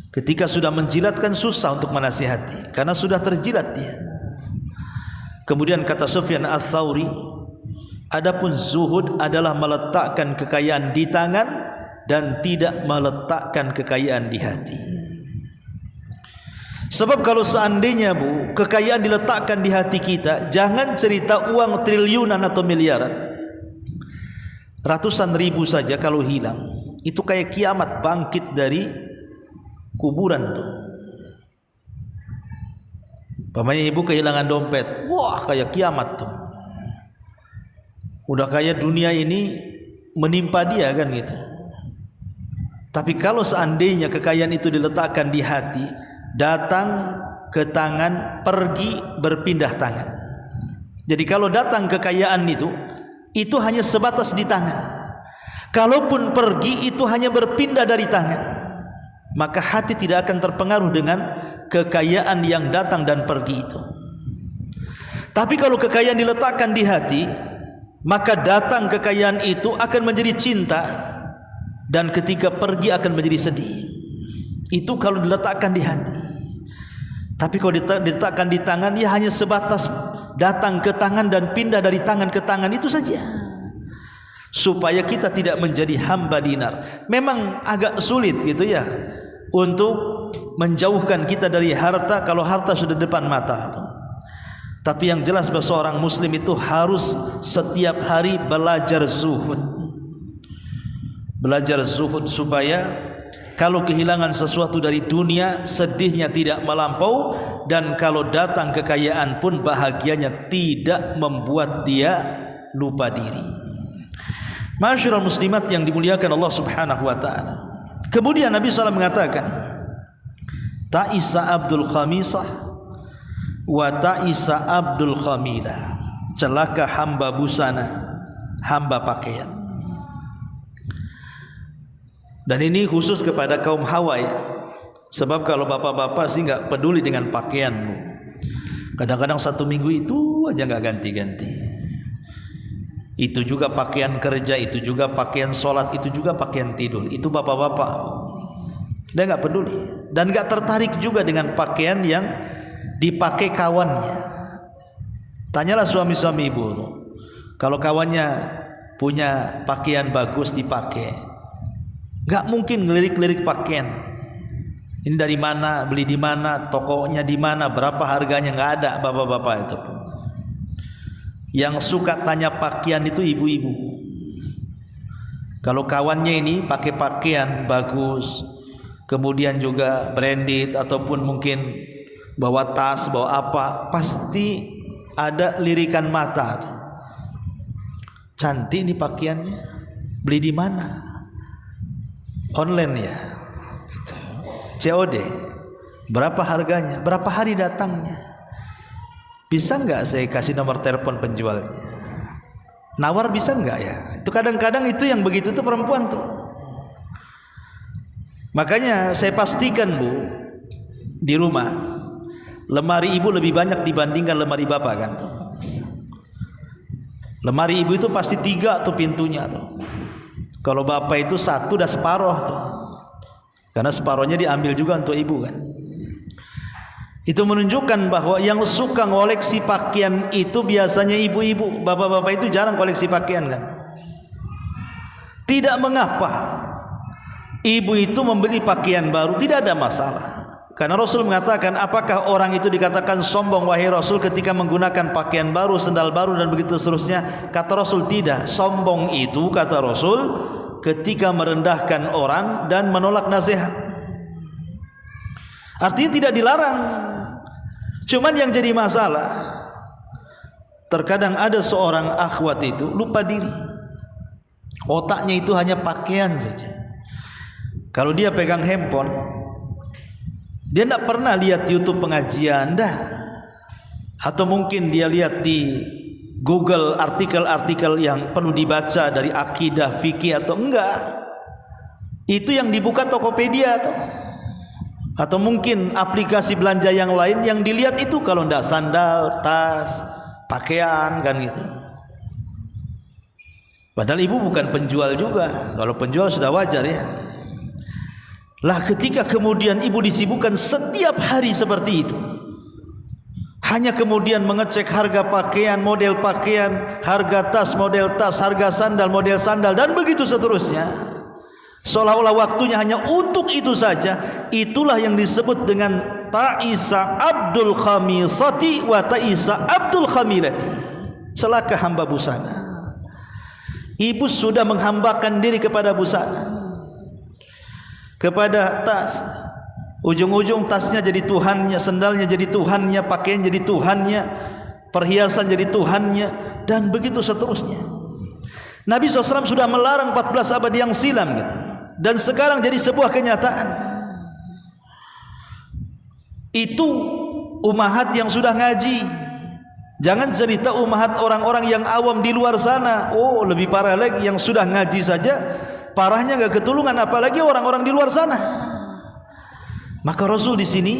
Speaker 2: Ketika sudah menjilat kan susah untuk menasihati, karena sudah terjilat dia. Kemudian kata Sufyan al-Thawri, adapun zuhud adalah meletakkan kekayaan di tangan dan tidak meletakkan kekayaan di hati. Sebab kalau seandainya kekayaan diletakkan di hati kita, jangan cerita uang triliunan atau miliaran, ratusan ribu saja kalau hilang, itu kayak kiamat bangkit dari kuburan tuh. Pamannya ibu kehilangan dompet, wah kayak kiamat tuh. Udah kayak dunia ini menimpa dia kan gitu. Tapi kalau seandainya kekayaan itu diletakkan di hati, datang ke tangan, pergi berpindah tangan. Jadi kalau datang kekayaan itu hanya sebatas di tangan. Kalaupun pergi itu hanya berpindah dari tangan. Maka hati tidak akan terpengaruh dengan kekayaan yang datang dan pergi itu. Tapi kalau kekayaan diletakkan di hati, maka datang kekayaan itu akan menjadi cinta, dan ketika pergi akan menjadi sedih. Itu kalau diletakkan di hati. Tapi kalau diletakkan di tangan, ya hanya sebatas datang ke tangan dan pindah dari tangan ke tangan, itu saja. Supaya kita tidak menjadi hamba dinar. Memang agak sulit gitu ya untuk menjauhkan kita dari harta kalau harta sudah depan mata. Tapi yang jelas bahwa seorang muslim itu harus setiap hari belajar zuhud. Belajar zuhud supaya kalau kehilangan sesuatu dari dunia, sedihnya tidak melampau, dan kalau datang kekayaan pun bahagianya tidak membuat dia lupa diri. Ma'asyiral muslimat yang dimuliakan Allah Subhanahu wa taala. Kemudian Nabi SAW mengatakan, ta'isa abdul khamisah wa ta'isa abdul khamilah. Celaka hamba busana, hamba pakaian. Dan ini khusus kepada kaum hawa ya. Sebab kalau bapak-bapak sih nggak peduli dengan pakaianmu. Kadang-kadang satu minggu itu aja nggak ganti-ganti. Itu juga pakaian kerja, itu juga pakaian sholat, itu juga pakaian tidur. Itu bapak-bapak. Dia nggak peduli dan nggak tertarik juga dengan pakaian yang dipakai kawannya. Tanyalah suami-suami ibu, kalau kawannya punya pakaian bagus dipakai, nggak mungkin ngelirik-lirik pakaian. Ini dari mana, beli di mana, tokonya di mana, berapa harganya, nggak ada bapak-bapak itu. Yang suka tanya pakaian itu ibu-ibu. Kalau kawannya ini pakai pakaian bagus, kemudian juga branded ataupun mungkin bawa tas, bawa apa, pasti ada lirikan mata. Cantik nih pakaiannya, beli di mana? Online ya, COD. Berapa harganya? Berapa hari datangnya? Bisa nggak saya kasih nomor telepon penjualnya? Nawar bisa nggak ya? Itu kadang-kadang itu yang begitu tuh perempuan tuh. Makanya saya pastikan Bu, di rumah lemari ibu lebih banyak dibandingkan lemari bapak kan. Lemari ibu itu pasti 3 tuh pintunya tuh. Kalau bapak itu 1 udah separoh tuh. Karena separohnya diambil juga untuk ibu kan. Itu menunjukkan bahwa yang suka ngoleksi pakaian itu biasanya ibu-ibu. Bapak-bapak itu jarang koleksi pakaian kan. Tidak mengapa ibu itu membeli pakaian baru, tidak ada masalah. Karena Rasul mengatakan, apakah orang itu dikatakan sombong wahai Rasul ketika menggunakan pakaian baru, sendal baru dan begitu seterusnya? Kata Rasul, tidak. Sombong itu, kata Rasul, ketika merendahkan orang dan menolak nasihat. Artinya tidak dilarang. Cuman yang jadi masalah, terkadang ada seorang akhwat itu lupa diri. Otaknya itu hanya pakaian saja. Kalau dia pegang handphone, dia tidak pernah lihat YouTube pengajian, dah. Atau mungkin dia lihat di Google artikel-artikel yang perlu dibaca dari akidah, fikih atau enggak. Itu yang dibuka Tokopedia atau mungkin aplikasi belanja yang lain yang dilihat itu kalau enggak sandal, tas, pakaian kan gitu. Padahal ibu bukan penjual juga. Kalau penjual sudah wajar ya. Lah ketika kemudian ibu disibukkan setiap hari seperti itu, hanya kemudian mengecek harga pakaian, model pakaian, harga tas, model tas, harga sandal, model sandal, dan begitu seterusnya, seolah-olah waktunya hanya untuk itu saja. Itulah yang disebut dengan ta'isa abdul khamisati wa ta'isa abdul khamilati. Celaka hamba busana. Ibu sudah menghambakan diri kepada busana, kepada tas. Ujung-ujung tasnya jadi tuhannya, sendalnya jadi tuhannya, pakaian jadi tuhannya, perhiasan jadi tuhannya, dan begitu seterusnya. Nabi SAW sudah melarang 14 abad yang silam gitu. Dan sekarang jadi sebuah kenyataan. Itu umahat yang sudah ngaji. Jangan cerita umahat orang-orang yang awam di luar sana. Oh, lebih parah lagi, yang sudah ngaji saja parahnya gak ketulungan, apalagi orang-orang di luar sana. Maka Rasul di sini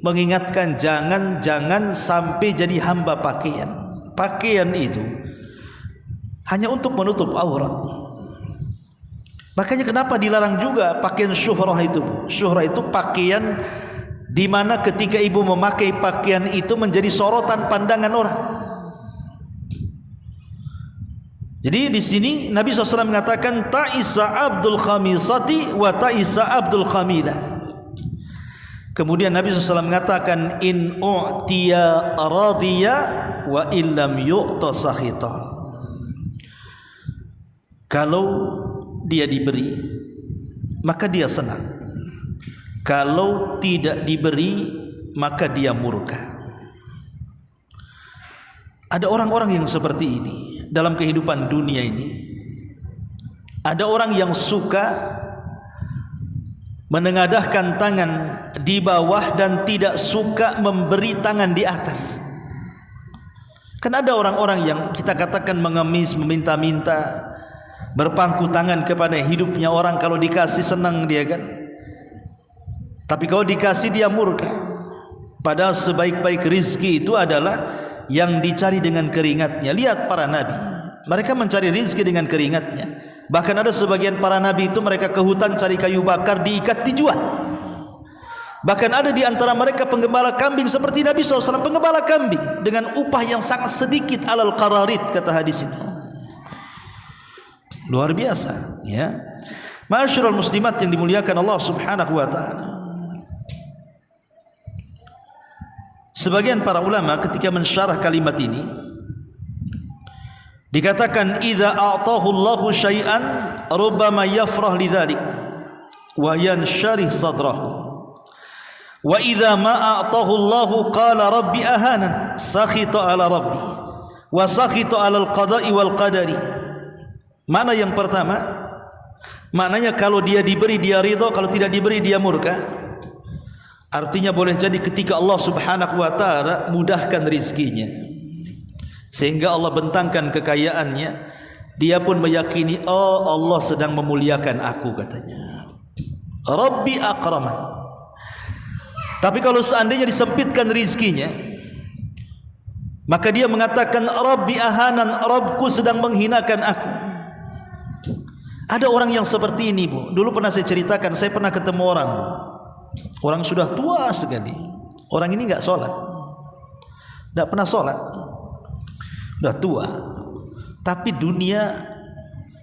Speaker 2: mengingatkan jangan sampai jadi hamba pakaian. Pakaian itu hanya untuk menutup aurat. Makanya kenapa dilarang juga pakaian syuhrah itu, Bu? Syuhrah itu pakaian di mana ketika ibu memakai pakaian itu menjadi sorotan pandangan orang. Jadi di sini Nabi SAW mengatakan ta'isa abdul khamisati wa ta'isa abdul khamilah. Kemudian Nabi SAW mengatakan in u'tiya radhiya wa illam yu'ta sakhita. Kalau dia diberi maka dia senang, kalau tidak diberi maka dia murka. Ada orang-orang yang seperti ini dalam kehidupan dunia ini. Ada orang yang suka menengadahkan tangan di bawah dan tidak suka memberi tangan di atas. Kan ada orang-orang yang kita katakan mengemis, meminta-minta, berpangku tangan kepada hidupnya orang. Kalau dikasih senang dia kan, tapi kalau dikasih dia murka. Padahal sebaik-baik rizki itu adalah yang dicari dengan keringatnya. Lihat para nabi, mereka mencari rizki dengan keringatnya. Bahkan ada sebagian para nabi itu mereka ke hutan cari kayu bakar, diikat, dijual. Bahkan ada di antara mereka penggembala kambing seperti Nabi SAW, penggembala kambing dengan upah yang sangat sedikit, alal qararit kata hadis itu. Luar biasa, ya. Ma'asyiral muslimat yang dimuliakan Allah Subhanahu wa taala. Sebagian para ulama ketika mensyarah kalimat ini dikatakan idza a'tahu Allahu syai'an rubbama yafrah lidzalik wa yansyarih sadrahu. Wa idza ma a'tahu Allahu qala rabbi ahanan sakhita ala rabbi wa sakhita ala al-qada'i wal qadari. Mana yang pertama? Maknanya kalau dia diberi dia ridha, kalau tidak diberi dia murka. Artinya boleh jadi ketika Allah Subhanahu wa taala mudahkan rizkinya, sehingga Allah bentangkan kekayaannya, dia pun meyakini, oh Allah sedang memuliakan aku, katanya. Rabbi akraman. Tapi kalau seandainya disempitkan rizkinya, maka dia mengatakan Rabbi ahanan, Rabbku sedang menghinakan aku. Ada orang yang seperti ini, Bu. Dulu pernah saya ceritakan, saya pernah ketemu orang, Bu. Orang sudah tua sekali. Orang ini enggak sholat, enggak pernah sholat, sudah tua, tapi dunia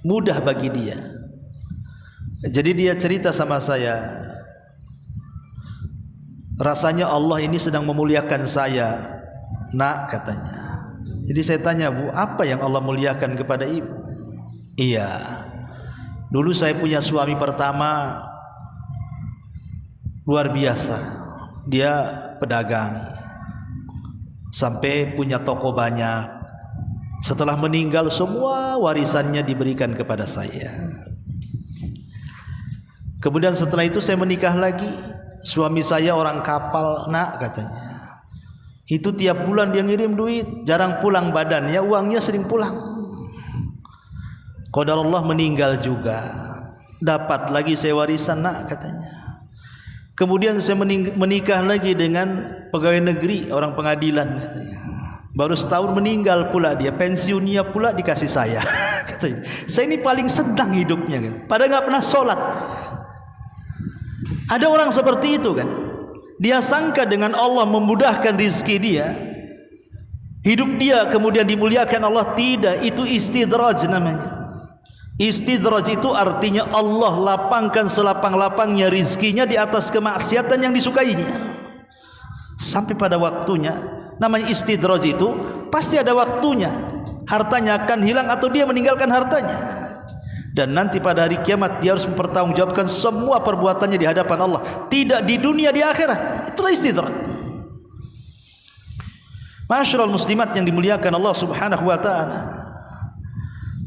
Speaker 2: mudah bagi dia. Jadi dia cerita sama saya, rasanya Allah ini sedang memuliakan saya, nak, katanya. Jadi saya tanya, Bu, apa yang Allah muliakan kepada ibu? Iya, dulu saya punya suami pertama luar biasa. Dia pedagang sampai punya toko banyak. Setelah meninggal semua warisannya diberikan kepada saya. Kemudian setelah itu saya menikah lagi. Suami saya orang kapal, nak, katanya. Itu tiap bulan dia ngirim duit, jarang pulang badannya, uangnya sering pulang. Qadarullah meninggal juga. Dapat lagi saya warisan, nak, katanya. Kemudian saya menikah lagi dengan pegawai negeri, orang pengadilan, katanya. Baru setahun meninggal pula dia, pensiunnya pula dikasih saya. Katanya, saya ini paling sedang hidupnya, kan? Padahal nggak pernah sholat. Ada orang seperti itu, kan? Dia sangka dengan Allah memudahkan rizki dia, hidup dia kemudian dimuliakan Allah. Tidak, itu istidraj namanya. Istidraj itu artinya Allah lapangkan selapang-lapangnya rizkinya di atas kemaksiatan yang disukainya. Sampai pada waktunya, namanya istidraj itu pasti ada waktunya. Hartanya akan hilang atau dia meninggalkan hartanya. Dan nanti pada hari kiamat dia harus mempertanggungjawabkan semua perbuatannya di hadapan Allah. Tidak di dunia, di akhirat. Itulah istidraj. Ma'asyiral muslimat yang dimuliakan Allah Subhanahu wa taala.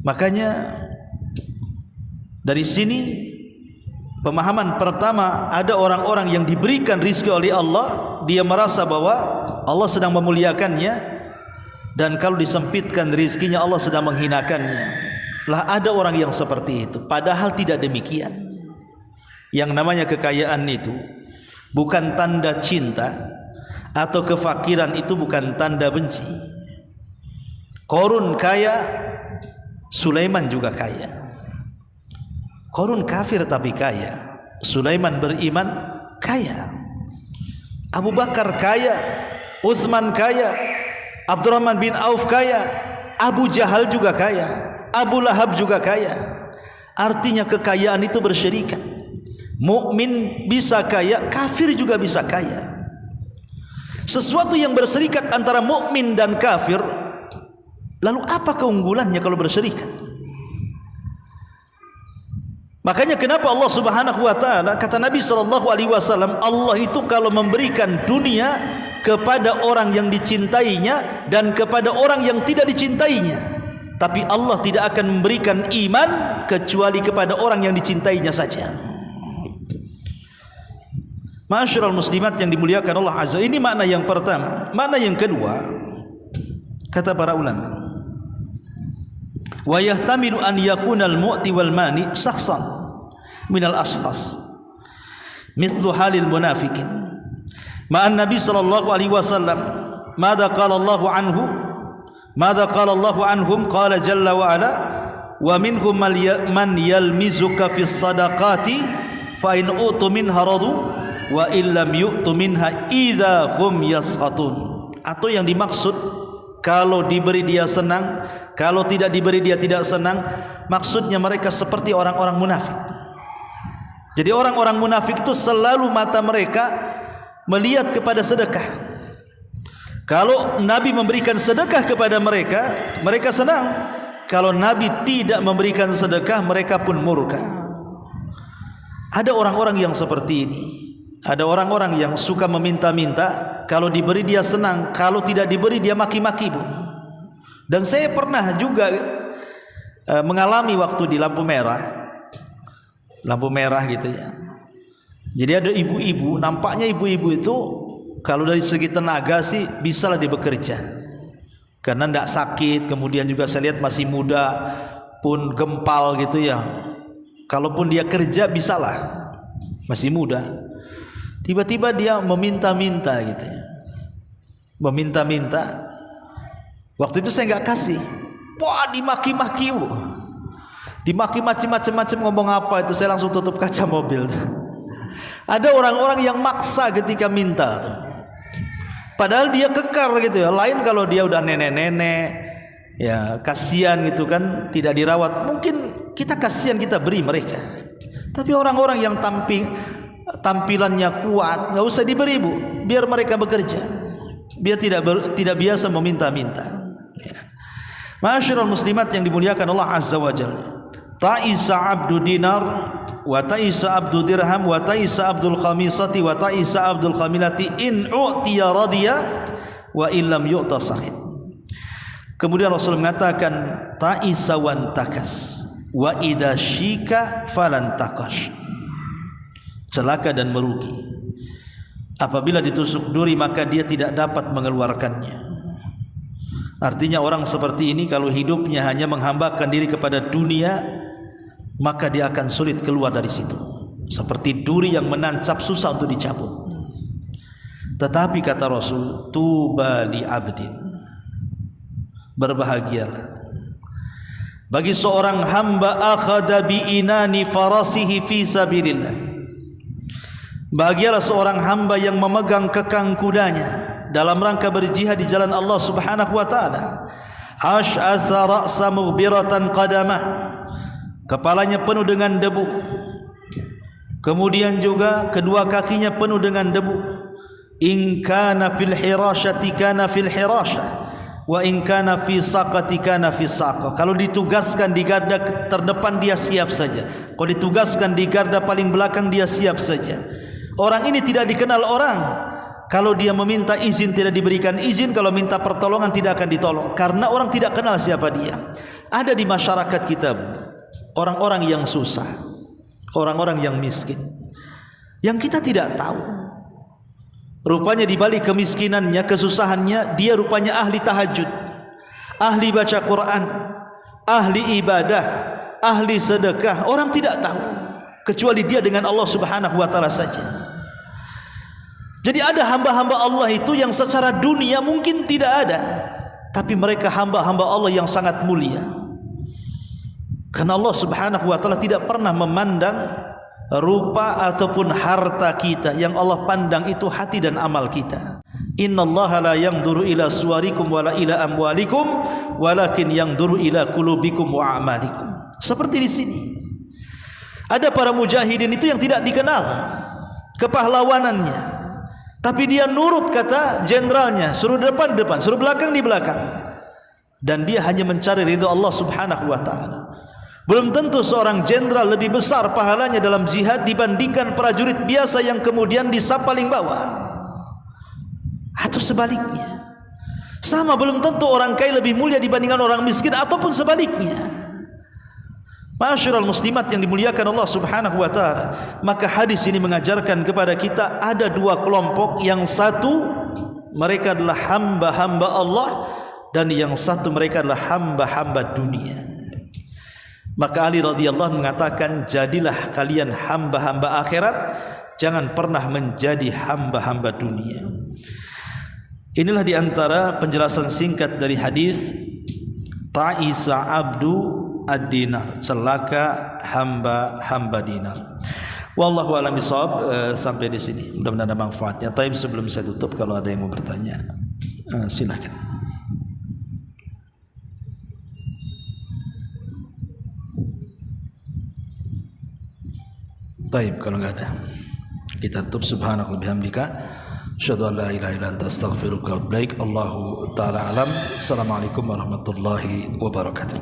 Speaker 2: Makanya dari sini pemahaman pertama, ada orang-orang yang diberikan rizki oleh Allah, dia merasa bahwa Allah sedang memuliakannya, dan kalau disempitkan rizkinya Allah sedang menghinakannya. Lah ada orang yang seperti itu, padahal tidak demikian. Yang namanya kekayaan itu bukan tanda cinta, atau kefakiran itu bukan tanda benci. Qarun kaya, Sulaiman juga kaya. Qarun kafir tapi kaya, Sulaiman beriman kaya, Abu Bakar kaya, Utsman kaya, Abdurrahman bin Auf kaya, Abu Jahal juga kaya, Abu Lahab juga kaya. Artinya kekayaan itu berserikat. Mukmin bisa kaya, kafir juga bisa kaya. Sesuatu yang berserikat antara mukmin dan kafir, lalu apa keunggulannya kalau berserikat? Makanya kenapa Allah Subhanahu wa taala, kata Nabi sallallahu alaihi wasallam, Allah itu kalau memberikan dunia kepada orang yang dicintainya dan kepada orang yang tidak dicintainya, tapi Allah tidak akan memberikan iman kecuali kepada orang yang dicintainya saja. Ma'asyiral muslimat yang dimuliakan Allah Azza, ini makna yang pertama. Makna yang kedua, kata para ulama, wa yahtamilu an yakuna al-mu'ti wal mani shakhsan min al-ashkhas mithlu halil munafiqin ma'an nabi sallallahu alaihi wasallam. Madza qala Allah anhu, madza qala Allah anhum, qala jalla wa ala, wa minhum man yalmizuka fis sadaqati fa in utu minha radu wa illam yu'tu minha idza hum yaskhatun. Atau yang dimaksud, kalau diberi dia senang, kalau tidak diberi dia tidak senang. Maksudnya mereka seperti orang-orang munafik. Jadi orang-orang munafik itu selalu mata mereka melihat kepada sedekah. Kalau Nabi memberikan sedekah kepada mereka, mereka senang. Kalau Nabi tidak memberikan sedekah, mereka pun murka. Ada orang-orang yang seperti ini. Ada orang-orang yang suka meminta-minta, kalau diberi dia senang, kalau tidak diberi dia maki-maki, Bu. Dan saya pernah juga mengalami waktu di lampu merah gitu ya. Jadi ada ibu-ibu, nampaknya ibu-ibu itu kalau dari segi tenaga sih bisalah dia bekerja, karena tidak sakit. Kemudian juga saya lihat masih muda, pun gempal gitu ya. Kalaupun dia kerja bisalah, masih muda. Tiba-tiba dia meminta-minta gitu ya, meminta-minta. Waktu itu saya nggak kasih. Wah, dimaki-maki, Bu. Dimaki macam-macam, ngomong apa itu, saya langsung tutup kaca mobil. Ada orang-orang yang maksa ketika minta tuh. Padahal dia kekar gitu ya. Lain kalau dia udah nenek-nenek, ya kasihan gitu kan, tidak dirawat. Mungkin kita kasihan, kita beri mereka. Tapi orang-orang yang tampilannya kuat, nggak usah diberi, Bu. Biar mereka bekerja. Biar tidak biasa meminta-minta. Ya. Ma'asyiral muslimat yang dimuliakan Allah Azza wa Jalla. Ta'isa abdu dinar wa ta'isa abdu dirham wa ta'isa abdul khamisati wa ta'isa abdul khamilati in u'tiya radiya wa illam yu'ta sakhit. Kemudian Rasul mengatakan ta'isa wan takas wa idza syika falan takash. Celaka dan merugi. Apabila ditusuk duri maka dia tidak dapat mengeluarkannya. Artinya orang seperti ini kalau hidupnya hanya menghambakan diri kepada dunia, maka dia akan sulit keluar dari situ. Seperti duri yang menancap, susah untuk dicabut. Tetapi kata Rasul, tuba li abdin, berbahagialah bagi seorang hamba akhadha bi inani farasihi fi sabilillah. Bahagialah seorang hamba yang memegang kekang kudanya dalam rangka berjihad di jalan Allah Subhanahu wa taala. Ash'atha ra'sa mughbiratan qadamah, kepalanya penuh dengan debu, kemudian juga kedua kakinya penuh dengan debu. In kana fil hirashati kana fil hirashah wa in kana fi saqati kana fi saqah. Kalau ditugaskan di garda terdepan dia siap saja, kalau ditugaskan di garda paling belakang dia siap saja. Orang ini tidak dikenal orang. Kalau dia meminta izin tidak diberikan izin, kalau minta pertolongan tidak akan ditolong, karena orang tidak kenal siapa dia. Ada di masyarakat kita orang-orang yang susah, orang-orang yang miskin, yang kita tidak tahu. Rupanya di balik kemiskinannya, kesusahannya, dia rupanya ahli tahajud, ahli baca Quran, ahli ibadah, ahli sedekah. Orang tidak tahu kecuali dia dengan Allah Subhanahu wa taala saja. Jadi ada hamba-hamba Allah itu yang secara dunia mungkin tidak ada, tapi mereka hamba-hamba Allah yang sangat mulia. Karena Allah Subhanahu wa taala tidak pernah memandang rupa ataupun harta kita. Yang Allah pandang itu hati dan amal kita. Innallaha la yanzuru ila suwarikum wala ila amwalikum walakin yanzuru ila qulubikum wa a'malikum. Seperti di sini. Ada para mujahidin itu yang tidak dikenal kepahlawanannya, tapi dia nurut kata jenderalnya, suruh depan depan, suruh belakang di belakang, dan dia hanya mencari ridha Allah Subhanahu wa taala. Belum tentu seorang jenderal lebih besar pahalanya dalam jihad dibandingkan prajurit biasa yang kemudian di saf paling bawah, atau sebaliknya. Sama, belum tentu orang kaya lebih mulia dibandingkan orang miskin, ataupun sebaliknya. Ma'asyiral muslimat yang dimuliakan Allah Subhanahu wa taala, maka hadis ini mengajarkan kepada kita ada dua kelompok. Yang satu mereka adalah hamba-hamba Allah, dan yang satu mereka adalah hamba-hamba dunia. Maka Ali radhiyallahu mengatakan, jadilah kalian hamba-hamba akhirat, jangan pernah menjadi hamba-hamba dunia. Inilah diantara penjelasan singkat dari hadis ta'isa abdu ad-dinar, celaka hamba dinar. Wallahu a'lam bishawab. Sampai di sini mudah-mudahan ada manfaatnya. Tapi sebelum saya tutup, kalau ada yang mau bertanya, silakan. Baik, kalau enggak ada, kita tutup. Subhanakallahumma bihamdika, asyhadu an la ilaha illa anta, astaghfiruka wa atubu ilaik. Allahu taala alam. Assalamualaikum warahmatullahi wabarakatuh.